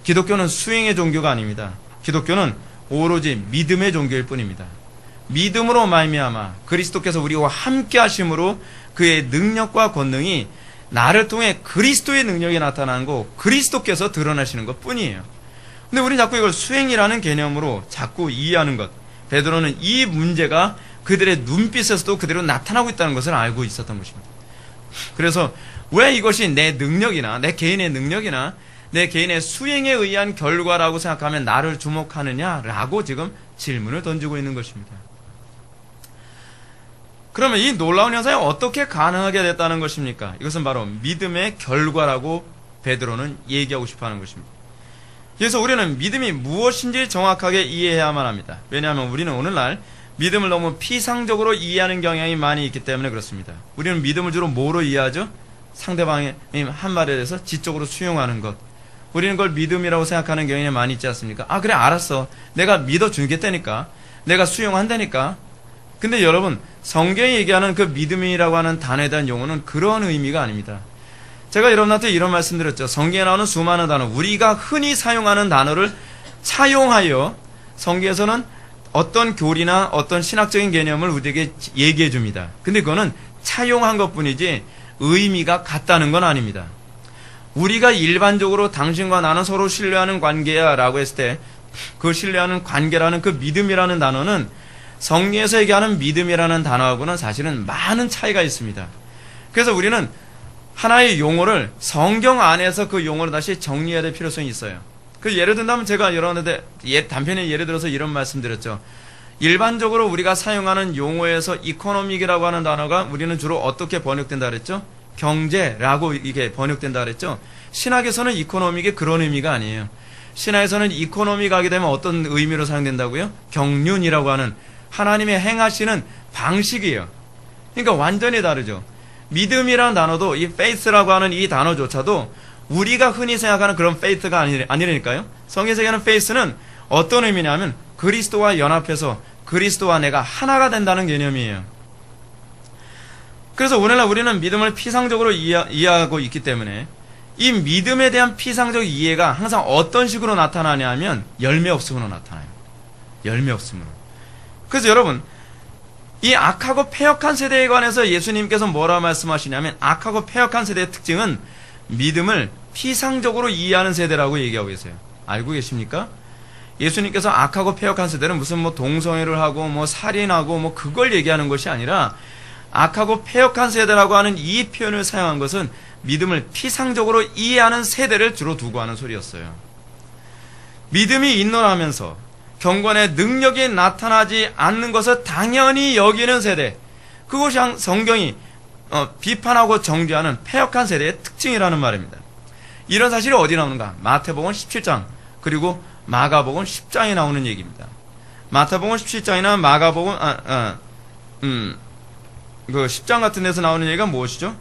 기독교는 수행의 종교가 아닙니다. 기독교는 오로지 믿음의 종교일 뿐입니다. 믿음으로 말미암아 그리스도께서 우리와 함께 하심으로 그의 능력과 권능이 나를 통해 그리스도의 능력이 나타나는 거, 그리스도께서 드러나시는 것 뿐이에요. 근데 우리는 자꾸 이걸 수행이라는 개념으로 자꾸 이해하는 것. 베드로는 이 문제가 그들의 눈빛에서도 그대로 나타나고 있다는 것을 알고 있었던 것입니다. 그래서 왜 이것이 내 능력이나 내 개인의 능력이나 내 개인의 수행에 의한 결과라고 생각하면 나를 주목하느냐라고 지금 질문을 던지고 있는 것입니다. 그러면 이 놀라운 현상이 어떻게 가능하게 됐다는 것입니까? 이것은 바로 믿음의 결과라고 베드로는 얘기하고 싶어하는 것입니다. 그래서 우리는 믿음이 무엇인지 정확하게 이해해야만 합니다. 왜냐하면 우리는 오늘날 믿음을 너무 피상적으로 이해하는 경향이 많이 있기 때문에 그렇습니다. 우리는 믿음을 주로 뭐로 이해하죠? 상대방의 한 말에 대해서 지적으로 수용하는 것. 우리는 그걸 믿음이라고 생각하는 경향이 많이 있지 않습니까? 아, 그래, 알았어. 내가 믿어주겠다니까. 내가 수용한다니까. 근데 여러분, 성경이 얘기하는 그 믿음이라고 하는 단어에 대한 용어는 그런 의미가 아닙니다. 제가 여러분한테 이런 말씀 드렸죠. 성경에 나오는 수많은 단어, 우리가 흔히 사용하는 단어를 차용하여 성경에서는 어떤 교리나 어떤 신학적인 개념을 우리에게 얘기해 줍니다. 근데 그거는 차용한 것 뿐이지 의미가 같다는 건 아닙니다. 우리가 일반적으로 당신과 나는 서로 신뢰하는 관계야 라고 했을 때 그 신뢰하는 관계라는 그 믿음이라는 단어는 성경에서 얘기하는 믿음이라는 단어하고는 사실은 많은 차이가 있습니다. 그래서 우리는 하나의 용어를 성경 안에서 그 용어를 다시 정리해야 될 필요성이 있어요. 그 예를 든다면 제가 여러분한테 단편의 예를 들어서 이런 말씀 드렸죠. 일반적으로 우리가 사용하는 용어에서 이코노믹이라고 하는 단어가 우리는 주로 어떻게 번역된다 그랬죠? 경제라고 이게 번역된다 그랬죠? 신학에서는 이코노믹이 그런 의미가 아니에요. 신학에서는 이코노믹 하게 되면 어떤 의미로 사용된다고요? 경륜이라고 하는 하나님의 행하시는 방식이에요. 그러니까 완전히 다르죠. 믿음이라는 단어도 이 faith라고 하는 이 단어조차도 우리가 흔히 생각하는 그런 faith가 아니라니까요. 성경에서 얘기하는 faith는 어떤 의미냐면 그리스도와 연합해서 그리스도와 내가 하나가 된다는 개념이에요. 그래서 오늘날 우리는 믿음을 피상적으로 이해하고 있기 때문에 이 믿음에 대한 피상적 이해가 항상 어떤 식으로 나타나냐 하면 열매 없음으로 나타나요. 열매 없음으로. 그래서 여러분, 이 악하고 패역한 세대에 관해서 예수님께서 뭐라 말씀하시냐면 악하고 패역한 세대의 특징은 믿음을 피상적으로 이해하는 세대라고 얘기하고 계세요. 알고 계십니까? 예수님께서 악하고 패역한 세대는 무슨 뭐 동성애를 하고 뭐 살인하고 뭐 그걸 얘기하는 것이 아니라 악하고 패역한 세대라고 하는 이 표현을 사용한 것은 믿음을 피상적으로 이해하는 세대를 주로 두고 하는 소리였어요. 믿음이 있노라면서 경건의 능력이 나타나지 않는 것을 당연히 여기는 세대, 그것이 성경이 비판하고 정죄하는 패역한 세대의 특징이라는 말입니다. 이런 사실이 어디 나오는가? 마태복음 17장 그리고 마가복음 10장에 나오는 얘기입니다. 마태복음 17장이나 마가복음 그 10장 같은 데서 나오는 얘기가 무엇이죠?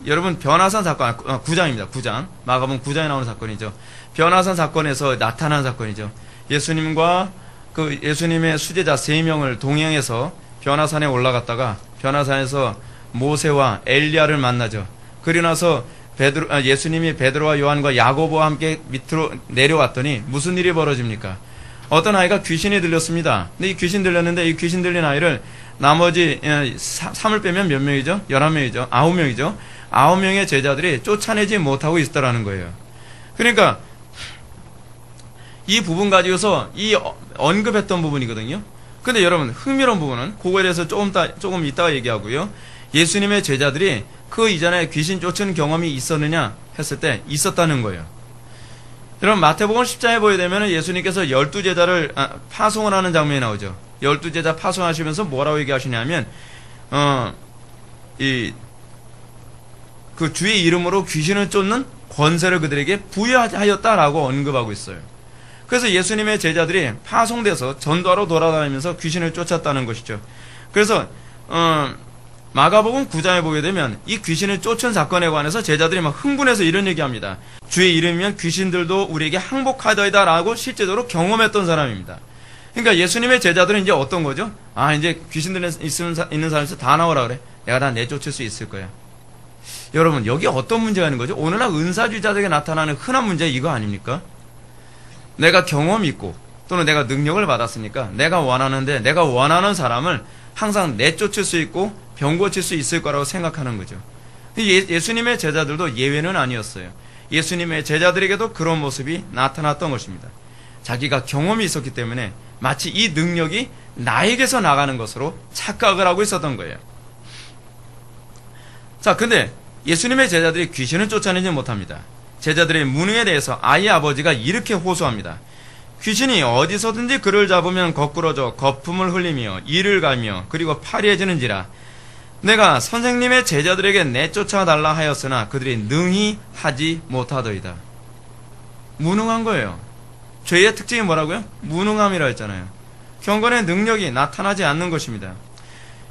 여러분, 변화산 사건, 9장입니다. 9장. 마가복음 9장에 나오는 사건이죠. 변화산 사건에서 나타난 사건이죠. 예수님과 그 예수님의 수제자 3명을 동행해서 변화산에 올라갔다가 변화산에서 모세와 엘리야를 만나죠. 그리고 나서 예수님이 베드로와 요한과 야고보와 함께 밑으로 내려왔더니 무슨 일이 벌어집니까? 어떤 아이가 귀신이 들렸습니다. 근데 이 귀신 들렸는데 이 귀신 들린 아이를 나머지 3을 빼면 몇 명이죠? 11명이죠. 9명이죠. 9명의 제자들이 쫓아내지 못하고 있었다라는 거예요. 그러니까 이 부분 가지고서 이 언급했던 부분이거든요. 근데 여러분 흥미로운 부분은 그거에 대해서 조금 이따가 얘기하고요. 예수님의 제자들이 그 이전에 귀신 쫓은 경험이 있었느냐 했을 때 있었다는 거예요. 여러분 마태복음 10장에 보게 되면 예수님께서 12제자를 파송을 하는 장면이 나오죠. 12제자 파송하시면서 뭐라고 얘기하시냐면 그 주의 이름으로 귀신을 쫓는 권세를 그들에게 부여하였다라고 언급하고 있어요. 그래서 예수님의 제자들이 파송돼서 전도하러 돌아다니면서 귀신을 쫓았다는 것이죠. 그래서 마가복음 9장에 보게 되면 이 귀신을 쫓은 사건에 관해서 제자들이 막 흥분해서 이런 얘기합니다. 주의 이름이면 귀신들도 우리에게 항복하더이다 라고 실제적으로 경험했던 사람입니다. 그러니까 예수님의 제자들은 이제 어떤 거죠? 이제 귀신들 있는 사람에서 다 나오라 그래. 내가 다 내쫓을 수 있을 거야. 여러분 여기 어떤 문제가 있는 거죠? 오늘날 은사주의자들에게 나타나는 흔한 문제 이거 아닙니까? 내가 경험이 있고 또는 내가 능력을 받았으니까 내가 원하는데 내가 원하는 사람을 항상 내쫓을 수 있고 병 고칠 수 있을 거라고 생각하는 거죠. 예수님의 제자들도 예외는 아니었어요. 예수님의 제자들에게도 그런 모습이 나타났던 것입니다. 자기가 경험이 있었기 때문에 마치 이 능력이 나에게서 나가는 것으로 착각을 하고 있었던 거예요. 자, 근데 예수님의 제자들이 귀신을 쫓아내지 못합니다. 제자들의 무능에 대해서 아이의 아버지가 이렇게 호소합니다. 귀신이 어디서든지 그를 잡으면 거꾸러져 거품을 흘리며 이를 갈며 그리고 파리해지는지라. 내가 선생님의 제자들에게 내쫓아달라 하였으나 그들이 능히 하지 못하더이다. 무능한 거예요. 죄의 특징이 뭐라고요? 무능함이라 했잖아요. 경건의 능력이 나타나지 않는 것입니다.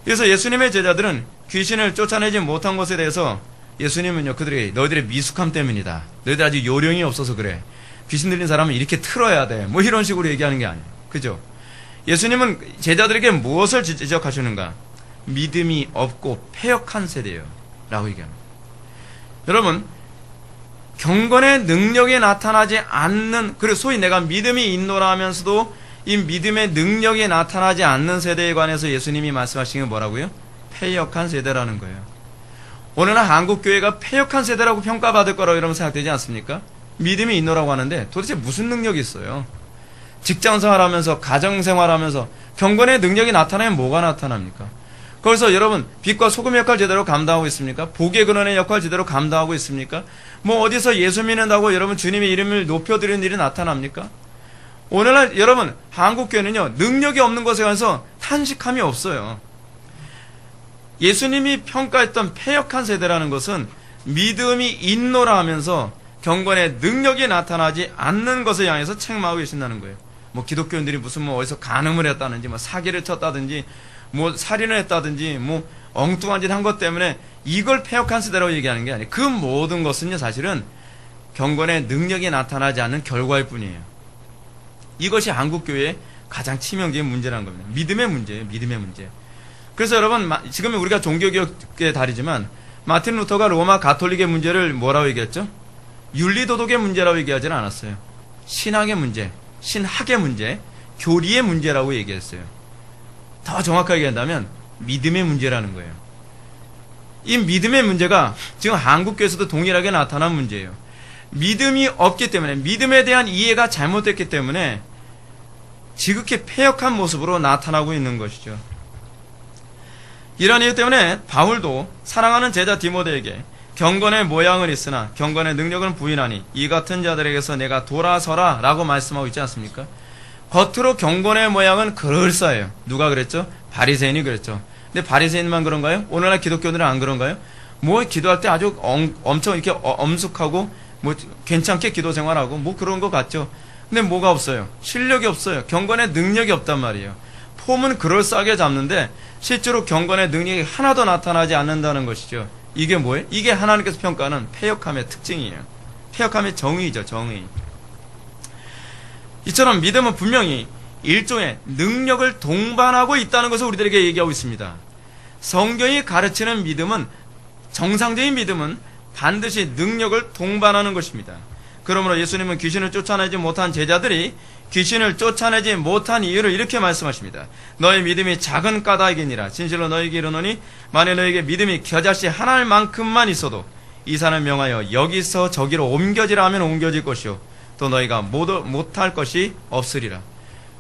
그래서 예수님의 제자들은 귀신을 쫓아내지 못한 것에 대해서 예수님은요, 너희들의 미숙함 때문이다. 너희들 아직 요령이 없어서 그래. 귀신 들린 사람은 이렇게 틀어야 돼. 뭐 이런 식으로 얘기하는 게 아니에요. 그죠? 예수님은 제자들에게 무엇을 지적하시는가? 믿음이 없고 패역한 세대예요. 라고 얘기합니다. 여러분, 경건의 능력이 나타나지 않는, 그리고 소위 내가 믿음이 있노라 하면서도 이 믿음의 능력이 나타나지 않는 세대에 관해서 예수님이 말씀하신 게 뭐라고요? 패역한 세대라는 거예요. 오늘날 한국교회가 패역한 세대라고 평가받을 거라고 여러분 생각되지 않습니까? 믿음이 있노라고 하는데 도대체 무슨 능력이 있어요? 직장생활하면서 가정생활하면서 경건의 능력이 나타나면 뭐가 나타납니까? 거기서 여러분 빛과 소금 역할 제대로 감당하고 있습니까? 복의 근원의 역할 제대로 감당하고 있습니까? 뭐 어디서 예수 믿는다고 여러분 주님의 이름을 높여드리는 일이 나타납니까? 오늘날 여러분 한국교회는요 능력이 없는 것에 관해서 탄식함이 없어요. 예수님이 평가했던 패역한 세대라는 것은 믿음이 있노라 하면서 경건의 능력이 나타나지 않는 것을 향해서 책망하고 계신다는 거예요. 뭐 기독교인들이 무슨 뭐 어디서 간음을 했다든지 뭐 사기를 쳤다든지 뭐 살인을 했다든지 뭐 엉뚱한 짓 한 것 때문에 이걸 패역한 세대라고 얘기하는 게 아니에요. 그 모든 것은요 사실은 경건의 능력이 나타나지 않는 결과일 뿐이에요. 이것이 한국교회의 가장 치명적인 문제라는 겁니다. 믿음의 문제예요. 믿음의 문제. 그래서 여러분 지금 우리가 종교개혁의 달이지만 마틴 루터가 로마 가톨릭의 문제를 뭐라고 얘기했죠? 윤리도덕의 문제라고 얘기하지는 않았어요. 신학의 문제, 신학의 문제, 교리의 문제라고 얘기했어요. 더 정확하게 얘기한다면 믿음의 문제라는 거예요. 이 믿음의 문제가 지금 한국교회에서도 동일하게 나타난 문제예요. 믿음이 없기 때문에 믿음에 대한 이해가 잘못됐기 때문에 지극히 패역한 모습으로 나타나고 있는 것이죠. 이런 이유 때문에 바울도 사랑하는 제자 디모데에게 경건의 모양은 있으나 경건의 능력은 부인하니 이 같은 자들에게서 내가 돌아서라 라고 말씀하고 있지 않습니까? 겉으로 경건의 모양은 그럴싸해요. 누가 그랬죠? 바리새인이 그랬죠. 근데 바리새인만 그런가요? 오늘날 기독교들은 안 그런가요? 뭐 기도할 때 아주 엄청 이렇게 엄숙하고 뭐 괜찮게 기도 생활하고 뭐 그런 것 같죠. 근데 뭐가 없어요? 실력이 없어요. 경건의 능력이 없단 말이에요. 폼은 그럴싸하게 잡는데 실제로 경건의 능력이 하나도 나타나지 않는다는 것이죠. 이게 뭐예요? 이게 하나님께서 평가하는 패역함의 특징이에요. 패역함의 정의죠. 정의. 이처럼 믿음은 분명히 일종의 능력을 동반하고 있다는 것을 우리들에게 얘기하고 있습니다. 성경이 가르치는 믿음은, 정상적인 믿음은 반드시 능력을 동반하는 것입니다. 그러므로 예수님은 귀신을 쫓아내지 못한 제자들이 귀신을 쫓아내지 못한 이유를 이렇게 말씀하십니다. 너의 믿음이 작은 까닭이니라. 진실로 너에게 이르노니 만일 너에게 믿음이 겨자씨 하나만큼만 있어도 이 산을 명하여 여기서 저기로 옮겨지라 하면 옮겨질 것이요 또 너희가 못할 것이 없으리라.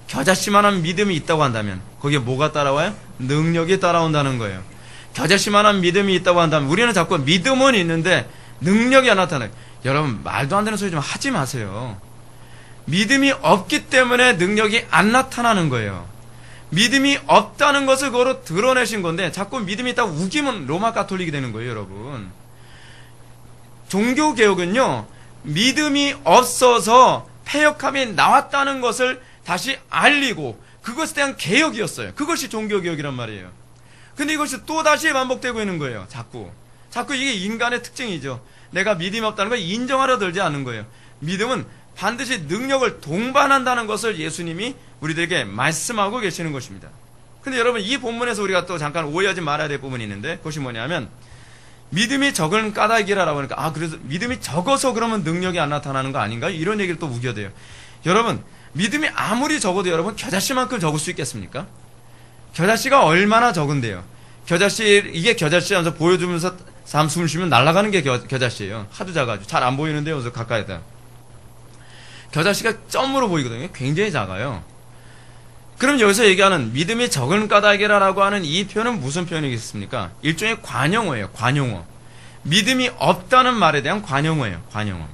겨자씨만한 믿음이 있다고 한다면 거기에 뭐가 따라와요? 능력이 따라온다는 거예요. 겨자씨만한 믿음이 있다고 한다면 우리는 자꾸 믿음은 있는데 능력이 안 나타나요. 여러분 말도 안 되는 소리 좀 하지 마세요. 믿음이 없기 때문에 능력이 안 나타나는 거예요. 믿음이 없다는 것을 그거로 드러내신 건데 자꾸 믿음이 있다고 우기면 로마 가톨릭이 되는 거예요, 여러분. 종교개혁은요, 믿음이 없어서 폐역함이 나왔다는 것을 다시 알리고 그것에 대한 개혁이었어요. 그것이 종교개혁이란 말이에요. 근데 이것이 또다시 반복되고 있는 거예요. 자꾸 이게 인간의 특징이죠. 내가 믿음이 없다는 걸 인정하려 들지 않는 거예요. 믿음은 반드시 능력을 동반한다는 것을 예수님이 우리들에게 말씀하고 계시는 것입니다. 근데 여러분 이 본문에서 우리가 또 잠깐 오해하지 말아야 될 부분이 있는데 그것이 뭐냐면 믿음이 적은 까닭이라고 하니까 그래서 믿음이 적어서 그러면 능력이 안 나타나는 거 아닌가요? 이런 얘기를 또 우겨대요. 여러분 믿음이 아무리 적어도 여러분 겨자씨만큼 적을 수 있겠습니까? 겨자씨가 얼마나 적은데요. 이게 겨자씨 하면서 보여주면서 사람 숨 쉬면 날아가는 게 겨자씨예요. 하도 작아가지고 잘 안 보이는데요. 그래서 가까이다. 겨자씨가 점으로 보이거든요. 굉장히 작아요. 그럼 여기서 얘기하는 믿음이 적은 까닭이라고 하는 이 표현은 무슨 표현이겠습니까? 일종의 관용어예요. 관용어. 믿음이 없다는 말에 대한 관용어예요. 관용어.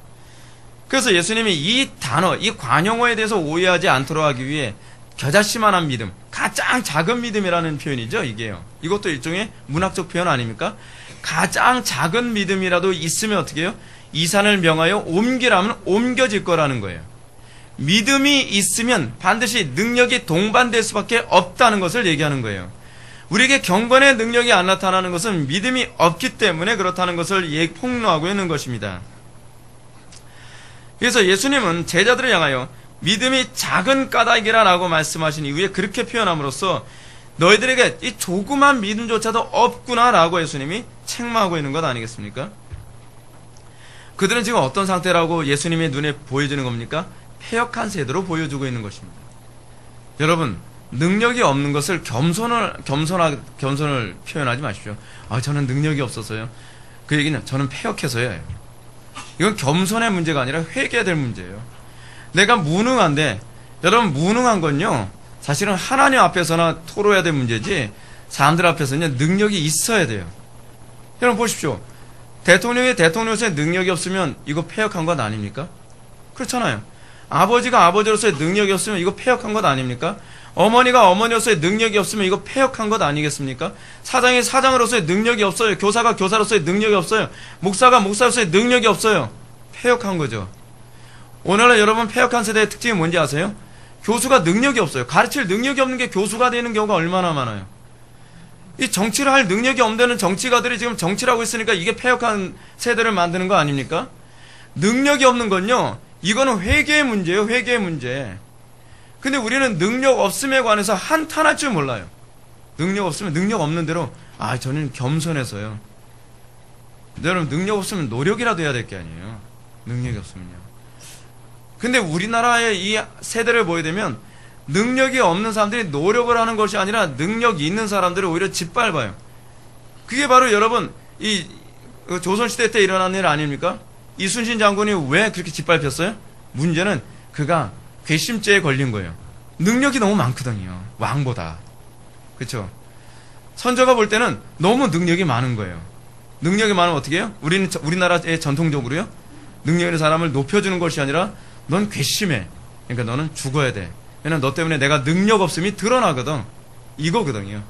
그래서 예수님이 이 단어, 이 관용어에 대해서 오해하지 않도록 하기 위해 겨자씨만한 믿음, 가장 작은 믿음이라는 표현이죠. 이게요. 이것도 일종의 문학적 표현 아닙니까? 가장 작은 믿음이라도 있으면 어떻게 해요? 이 산을 명하여 옮기라면 옮겨질 거라는 거예요. 믿음이 있으면 반드시 능력이 동반될 수밖에 없다는 것을 얘기하는 거예요. 우리에게 경건의 능력이 안 나타나는 것은 믿음이 없기 때문에 그렇다는 것을 폭로하고 있는 것입니다. 그래서 예수님은 제자들을 향하여 믿음이 작은 까닭이라고 말씀하신 이후에 그렇게 표현함으로써 너희들에게 이 조그만 믿음조차도 없구나라고 예수님이 책망하고 있는 것 아니겠습니까? 그들은 지금 어떤 상태라고 예수님의 눈에 보여주는 겁니까? 폐역한 세대로 보여주고 있는 것입니다. 여러분, 능력이 없는 것을 겸손을 표현하지 마십시오. 저는 능력이 없어서요. 그 얘기는 저는 폐역해서요. 이건 겸손의 문제가 아니라 회개해야 될 문제예요. 내가 무능한데, 여러분 무능한 건요, 사실은 하나님 앞에서나 토로해야 될 문제지 사람들 앞에서는 능력이 있어야 돼요. 여러분 보십시오. 대통령로서의 능력이 없으면 이거 폐역한 것 아닙니까? 그렇잖아요. 아버지가 아버지로서의 능력이 없으면 이거 폐역한 것 아닙니까? 어머니가 어머니로서의 능력이 없으면 이거 폐역한 것 아니겠습니까? 사장이 사장으로서의 능력이 없어요. 교사가 교사로서의 능력이 없어요. 목사가 목사로서의 능력이 없어요. 폐역한 거죠. 오늘날 여러분 폐역한 세대의 특징이 뭔지 아세요? 교수가 능력이 없어요. 가르칠 능력이 없는 게 교수가 되는 경우가 얼마나 많아요. 이 정치를 할 능력이 없는 정치가들이 지금 정치를 하고 있으니까 이게 폐역한 세대를 만드는 거 아닙니까? 능력이 없는 건요, 이거는 회개의 문제예요. 회개의 문제. 근데 우리는 능력 없음에 관해서 한탄할 줄 몰라요. 능력 없으면 능력 없는 대로 저는 겸손해서요. 여러분 능력 없으면 노력이라도 해야 될 게 아니에요. 능력이 없으면요. 근데 우리나라의 이 세대를 보게 되면 능력이 없는 사람들이 노력을 하는 것이 아니라 능력이 있는 사람들을 오히려 짓밟아요. 그게 바로 여러분 이 조선시대 때 일어난 일 아닙니까? 이순신 장군이 왜 그렇게 짓밟혔어요? 문제는 그가 괘씸죄에 걸린 거예요. 능력이 너무 많거든요. 왕보다. 그렇죠? 선조가 볼 때는 너무 능력이 많은 거예요. 능력이 많으면 어떻게 해요? 우리나라의 전통적으로요. 능력 있는 사람을 높여주는 것이 아니라 넌 괘씸해. 그러니까 너는 죽어야 돼. 왜냐면 너 때문에 내가 능력 없음이 드러나거든. 이거거든요.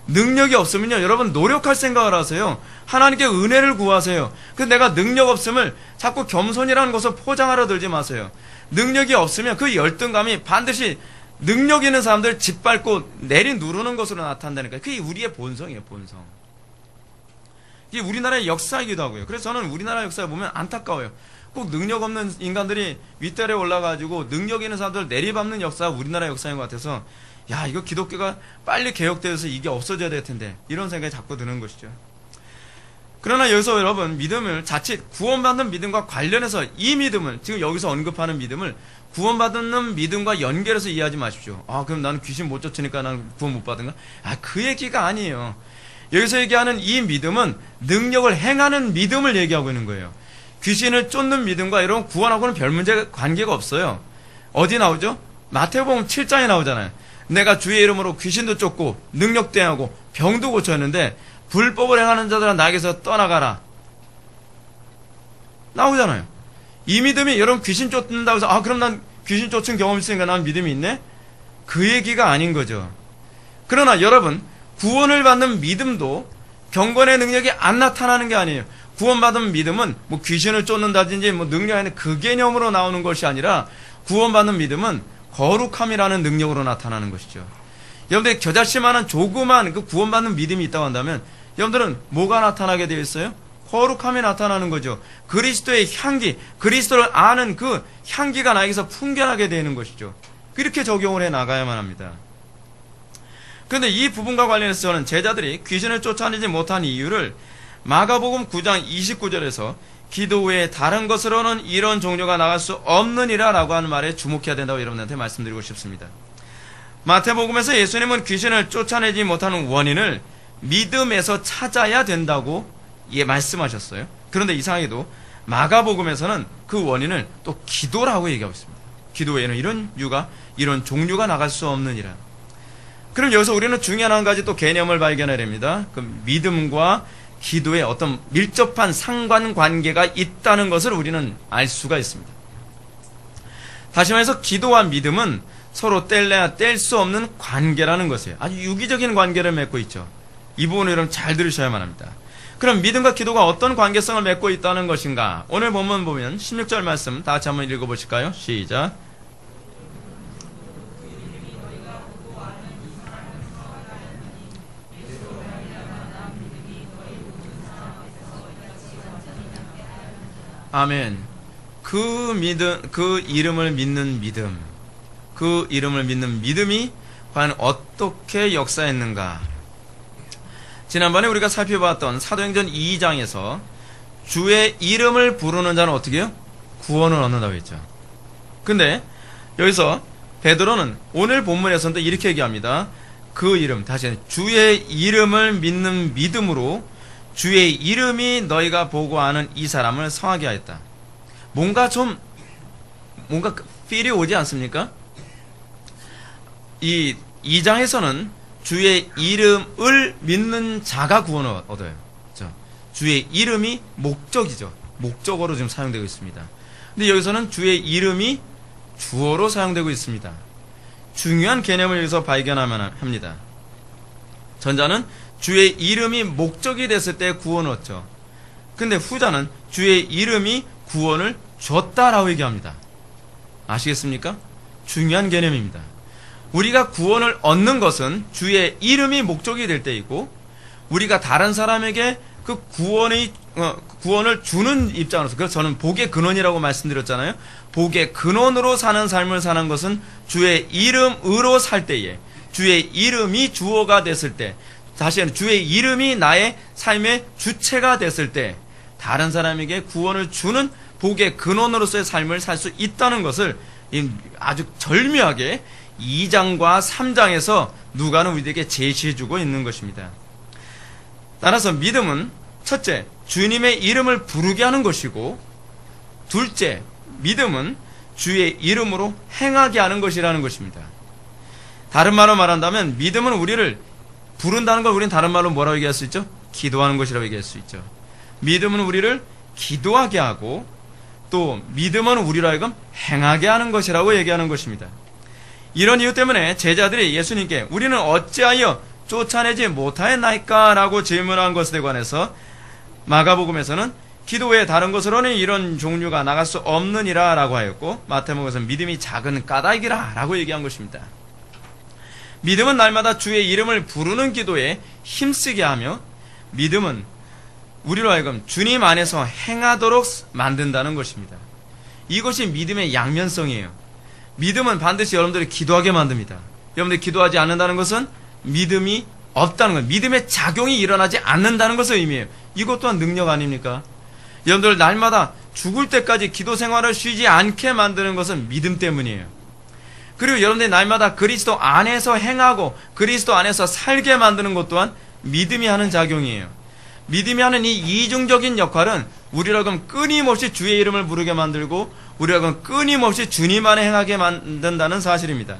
능력이 없으면요, 여러분 노력할 생각을 하세요. 하나님께 은혜를 구하세요. 근데 내가 능력 없음을 자꾸 겸손이라는 것을 포장하려 들지 마세요. 능력이 없으면 그 열등감이 반드시 능력 있는 사람들을 짓밟고 내리누르는 것으로 나타난다니까요. 그게 우리의 본성이에요, 본성. 이게 우리나라의 역사이기도 하고요. 그래서 저는 우리나라 역사를 보면 안타까워요. 꼭 능력 없는 인간들이 윗대에 올라가지고 능력 있는 사람들을 내리밟는 역사가 우리나라 역사인 것 같아서 이거 기독교가 빨리 개혁되어서 이게 없어져야 될 텐데 이런 생각이 자꾸 드는 것이죠. 그러나 여기서 여러분 믿음을 자칫 구원받는 믿음과 관련해서 이 믿음을 지금 여기서 언급하는 믿음을 구원받는 믿음과 연결해서 이해하지 마십시오. 아 그럼 나는 귀신 못 쫓으니까 나는 구원 못 받은가? 아 그 얘기가 아니에요. 여기서 얘기하는 이 믿음은 능력을 행하는 믿음을 얘기하고 있는 거예요. 귀신을 쫓는 믿음과 이런 구원하고는 별 문제 관계가 없어요. 어디 나오죠? 마태복음 7장에 나오잖아요. 내가 주의 이름으로 귀신도 쫓고 능력도 행하고 병도 고쳤는데 불법을 행하는 자들아 나에게서 떠나가라. 나오잖아요. 이 믿음이 여러분 귀신 쫓는다고 해서 아 그럼 난 귀신 쫓은 경험이 있으니까 난 믿음이 있네? 그 얘기가 아닌 거죠. 그러나 여러분 구원을 받는 믿음도 경건의 능력이 안 나타나는 게 아니에요. 구원받은 믿음은 뭐 귀신을 쫓는다든지 뭐 능력에는 그 개념으로 나오는 것이 아니라 구원받는 믿음은 거룩함이라는 능력으로 나타나는 것이죠. 여러분들 겨자씨만한 조그만 그 구원받는 믿음이 있다고 한다면 여러분들은 뭐가 나타나게 되어 있어요? 거룩함이 나타나는 거죠. 그리스도의 향기, 그리스도를 아는 그 향기가 나에게서 풍겨나게 되는 것이죠. 그렇게 적용을 해 나가야만 합니다. 그런데 이 부분과 관련해서 저는 제자들이 귀신을 쫓아내지 못한 이유를 마가복음 9장 29절에서 기도 외에 다른 것으로는 이런 종류가 나갈 수 없느니라 라고 하는 말에 주목해야 된다고 여러분한테 말씀드리고 싶습니다. 마태복음에서 예수님은 귀신을 쫓아내지 못하는 원인을 믿음에서 찾아야 된다고 말씀하셨어요. 그런데 이상하게도 마가복음에서는 그 원인을 또 기도라고 얘기하고 있습니다. 기도 외에는 이런 종류가 나갈 수 없느니라. 그럼 여기서 우리는 중요한 한 가지 또 개념을 발견해야 됩니다. 그 믿음과 기도에 어떤 밀접한 상관관계가 있다는 것을 우리는 알 수가 있습니다. 다시 말해서 기도와 믿음은 서로 뗄래야 뗄 수 없는 관계라는 것이에요. 아주 유기적인 관계를 맺고 있죠. 이 부분을 여러분 잘 들으셔야만 합니다. 그럼 믿음과 기도가 어떤 관계성을 맺고 있다는 것인가? 오늘 본문 보면 16절 말씀 다 같이 한번 읽어보실까요? 시작. 아멘. 그 이름을 믿는 믿음, 그 이름을 믿는 믿음이 과연 어떻게 역사했는가? 지난번에 우리가 살펴봤던 사도행전 2장에서 주의 이름을 부르는 자는 어떻게 해요? 구원을 얻는다고 했죠. 근데 여기서 베드로는 오늘 본문에서도 이렇게 얘기합니다. 그 이름, 다시 주의 이름을 믿는 믿음으로 주의 이름이 너희가 보고 아는 이 사람을 성하게 하였다. 뭔가 필이 오지 않습니까? 이 2장에서는 주의 이름을 믿는 자가 구원을 얻어요. 그렇죠? 주의 이름이 목적이죠. 목적어로 지금 사용되고 있습니다. 근데 여기서는 주의 이름이 주어로 사용되고 있습니다. 중요한 개념을 여기서 발견하면 합니다. 전자는 주의 이름이 목적이 됐을 때 구원을 얻죠. 근데 후자는 주의 이름이 구원을 줬다라고 얘기합니다. 아시겠습니까? 중요한 개념입니다. 우리가 구원을 얻는 것은 주의 이름이 목적이 될 때이고, 우리가 다른 사람에게 그 구원을 주는 입장으로서, 그래서 저는 복의 근원이라고 말씀드렸잖아요. 복의 근원으로 사는 삶을 사는 것은 주의 이름으로 살 때에, 주의 이름이 주어가 됐을 때, 다시 주의 이름이 나의 삶의 주체가 됐을 때 다른 사람에게 구원을 주는 복의 근원으로서의 삶을 살 수 있다는 것을 아주 절묘하게 2장과 3장에서 누가는 우리에게 제시해주고 있는 것입니다. 따라서 믿음은 첫째, 주님의 이름을 부르게 하는 것이고, 둘째, 믿음은 주의 이름으로 행하게 하는 것이라는 것입니다. 다른 말로 말한다면 믿음은 우리를 부른다는 걸 우리는 다른 말로 뭐라고 얘기할 수 있죠? 기도하는 것이라고 얘기할 수 있죠. 믿음은 우리를 기도하게 하고, 또 믿음은 우리로 하여금 행하게 하는 것이라고 얘기하는 것입니다. 이런 이유 때문에 제자들이 예수님께 우리는 어찌하여 쫓아내지 못하였나이까? 라고 질문한 것에 관해서 마가복음에서는 기도 외에 다른 것으로는 이런 종류가 나갈 수 없느니라 라고 하였고, 마태복음에서는 믿음이 작은 까닭이라 라고 얘기한 것입니다. 믿음은 날마다 주의 이름을 부르는 기도에 힘쓰게 하며, 믿음은 우리로 하여금 주님 안에서 행하도록 만든다는 것입니다. 이것이 믿음의 양면성이에요. 믿음은 반드시 여러분들이 기도하게 만듭니다. 여러분들이 기도하지 않는다는 것은 믿음이 없다는 것, 믿음의 작용이 일어나지 않는다는 것을 의미해요. 이것 또한 능력 아닙니까? 여러분들 날마다 죽을 때까지 기도 생활을 쉬지 않게 만드는 것은 믿음 때문이에요. 그리고 여러분들이 날마다 그리스도 안에서 행하고 그리스도 안에서 살게 만드는 것 또한 믿음이 하는 작용이에요. 믿음이 하는 이 이중적인 역할은 우리라고 끊임없이 주의 이름을 부르게 만들고 우리라고 끊임없이 주님 안에 행하게 만든다는 사실입니다.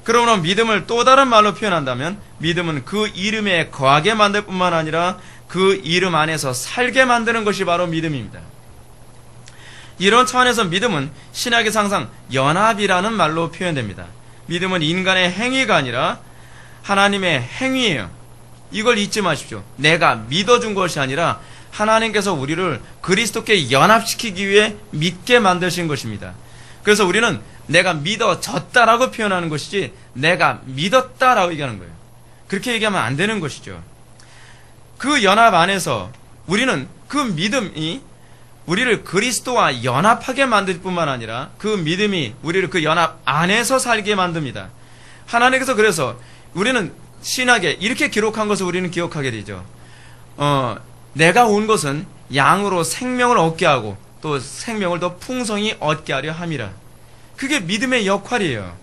그러므로 믿음을 또 다른 말로 표현한다면 믿음은 그 이름에 거하게 만들 뿐만 아니라 그 이름 안에서 살게 만드는 것이 바로 믿음입니다. 이런 차원에서 믿음은 신학에서 항상 연합이라는 말로 표현됩니다. 믿음은 인간의 행위가 아니라 하나님의 행위예요. 이걸 잊지 마십시오. 내가 믿어준 것이 아니라 하나님께서 우리를 그리스도께 연합시키기 위해 믿게 만드신 것입니다. 그래서 우리는 내가 믿어졌다라고 표현하는 것이지 내가 믿었다라고 얘기하는 거예요. 그렇게 얘기하면 안 되는 것이죠. 그 연합 안에서 우리는 그 믿음이 우리를 그리스도와 연합하게 만들 뿐만 아니라 그 믿음이 우리를 그 연합 안에서 살게 만듭니다. 하나님께서 그래서 우리는 신학에 이렇게 기록한 것을 우리는 기억하게 되죠. 내가 온 것은 양으로 생명을 얻게 하고 또 생명을 더 풍성히 얻게 하려 함이라. 그게 믿음의 역할이에요.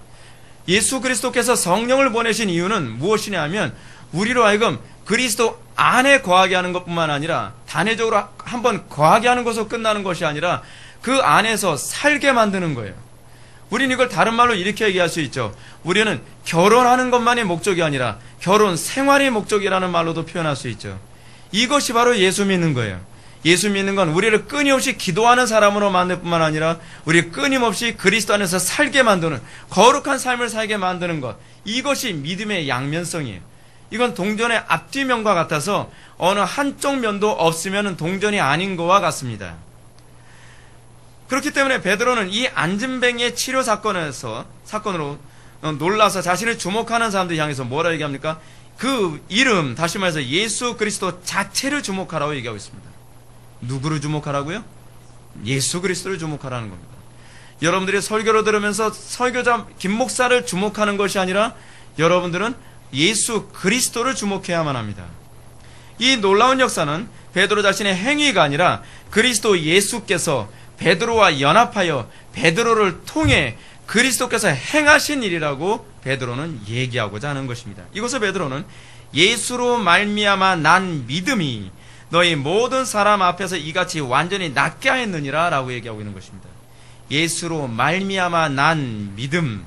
예수 그리스도께서 성령을 보내신 이유는 무엇이냐 하면 우리로 하여금 그리스도 안에 거하게 하는 것뿐만 아니라 단회적으로 한번 거하게 하는 것으로 끝나는 것이 아니라 그 안에서 살게 만드는 거예요. 우리는 이걸 다른 말로 이렇게 얘기할 수 있죠. 우리는 결혼하는 것만이 목적이 아니라 결혼 생활이 목적이라는 말로도 표현할 수 있죠. 이것이 바로 예수 믿는 거예요. 예수 믿는 건 우리를 끊임없이 기도하는 사람으로 만들 뿐만 아니라 우리 끊임없이 그리스도 안에서 살게 만드는 거룩한 삶을 살게 만드는 것. 이것이 믿음의 양면성이에요. 이건 동전의 앞뒤면과 같아서 어느 한쪽 면도 없으면 동전이 아닌 것과 같습니다. 그렇기 때문에 베드로는 이 안진뱅이의 치료 사건으로 놀라서 자신을 주목하는 사람들 향해서 뭐라 얘기합니까? 그 이름, 다시 말해서 예수 그리스도 자체를 주목하라고 얘기하고 있습니다. 누구를 주목하라고요? 예수 그리스도를 주목하라는 겁니다. 여러분들이 설교를 들으면서 설교자 김 목사를 주목하는 것이 아니라 여러분들은 예수 그리스도를 주목해야만 합니다. 이 놀라운 역사는 베드로 자신의 행위가 아니라 그리스도 예수께서 베드로와 연합하여 베드로를 통해 그리스도께서 행하신 일이라고 베드로는 얘기하고자 하는 것입니다. 이것을 베드로는 예수로 말미암아 난 믿음이 너희 모든 사람 앞에서 이같이 완전히 낫게 하였느니라 라고 얘기하고 있는 것입니다. 예수로 말미암아 난 믿음.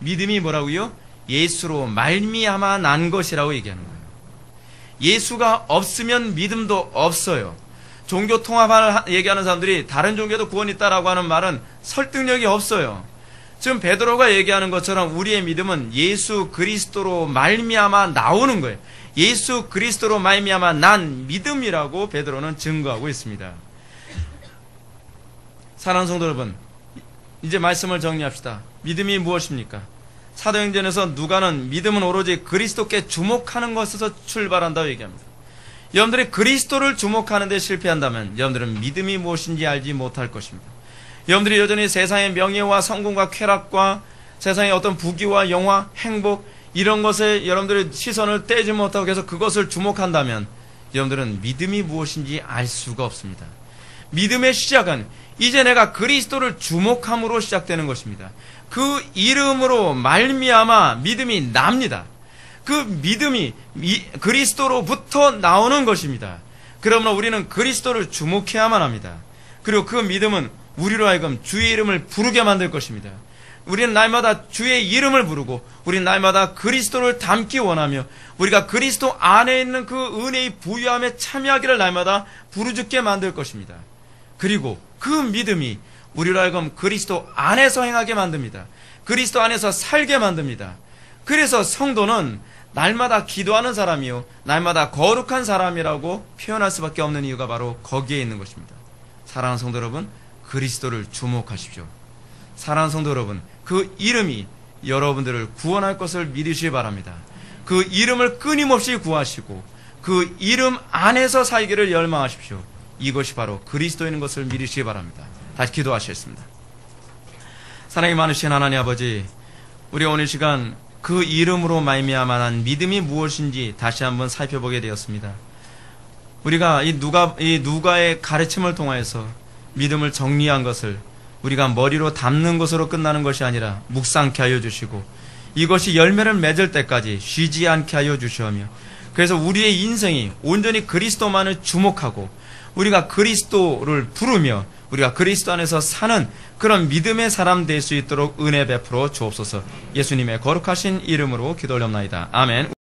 믿음이 뭐라고요? 예수로 말미암아 난 것이라고 얘기하는 거예요. 예수가 없으면 믿음도 없어요. 종교 통합을 얘기하는 사람들이 다른 종교도 구원이 있다라고 하는 말은 설득력이 없어요. 지금 베드로가 얘기하는 것처럼 우리의 믿음은 예수 그리스도로 말미암아 나오는 거예요. 예수 그리스도로 말미암아 난 믿음이라고 베드로는 증거하고 있습니다. 사랑하는 성도 여러분, 이제 말씀을 정리합시다. 믿음이 무엇입니까? 사도행전에서 누가는 믿음은 오로지 그리스도께 주목하는 것에서 출발한다고 얘기합니다. 여러분들이 그리스도를 주목하는 데 실패한다면 여러분들은 믿음이 무엇인지 알지 못할 것입니다. 여러분들이 여전히 세상의 명예와 성공과 쾌락과 세상의 어떤 부귀와 영화, 행복 이런 것에 여러분들의 시선을 떼지 못하고 계속 그것을 주목한다면 여러분들은 믿음이 무엇인지 알 수가 없습니다. 믿음의 시작은 이제 내가 그리스도를 주목함으로 시작되는 것입니다. 그 이름으로 말미암아 믿음이 납니다. 그 믿음이 그리스도로부터 나오는 것입니다. 그러므로 우리는 그리스도를 주목해야만 합니다. 그리고 그 믿음은 우리로 하여금 주의 이름을 부르게 만들 것입니다. 우리는 날마다 주의 이름을 부르고 우리는 날마다 그리스도를 닮기 원하며 우리가 그리스도 안에 있는 그 은혜의 부유함에 참여하기를 날마다 부르짖게 만들 것입니다. 그리고 그 믿음이 우리로 하여금 그리스도 안에서 행하게 만듭니다. 그리스도 안에서 살게 만듭니다. 그래서 성도는 날마다 기도하는 사람이요 날마다 거룩한 사람이라고 표현할 수밖에 없는 이유가 바로 거기에 있는 것입니다. 사랑하는 성도 여러분, 그리스도를 주목하십시오. 사랑하는 성도 여러분, 그 이름이 여러분들을 구원할 것을 믿으시기 바랍니다. 그 이름을 끊임없이 구하시고 그 이름 안에서 살기를 열망하십시오. 이것이 바로 그리스도에 있는 것을 믿으시기 바랍니다. 다시 기도하시겠습니다. 사랑이 많으신 하나님 아버지, 우리 오늘 시간 그 이름으로 말미암아 난 믿음이 무엇인지 다시 한번 살펴보게 되었습니다. 우리가 이 누가의 가르침을 통하여서 믿음을 정리한 것을 우리가 머리로 담는 것으로 끝나는 것이 아니라 묵상케 하여 주시고 이것이 열매를 맺을 때까지 쉬지 않게 하여 주시오며, 그래서 우리의 인생이 온전히 그리스도만을 주목하고 우리가 그리스도를 부르며 우리가 그리스도 안에서 사는 그런 믿음의 사람 될 수 있도록 은혜 베풀어 주옵소서. 예수님의 거룩하신 이름으로 기도 올렸나이다. 아멘.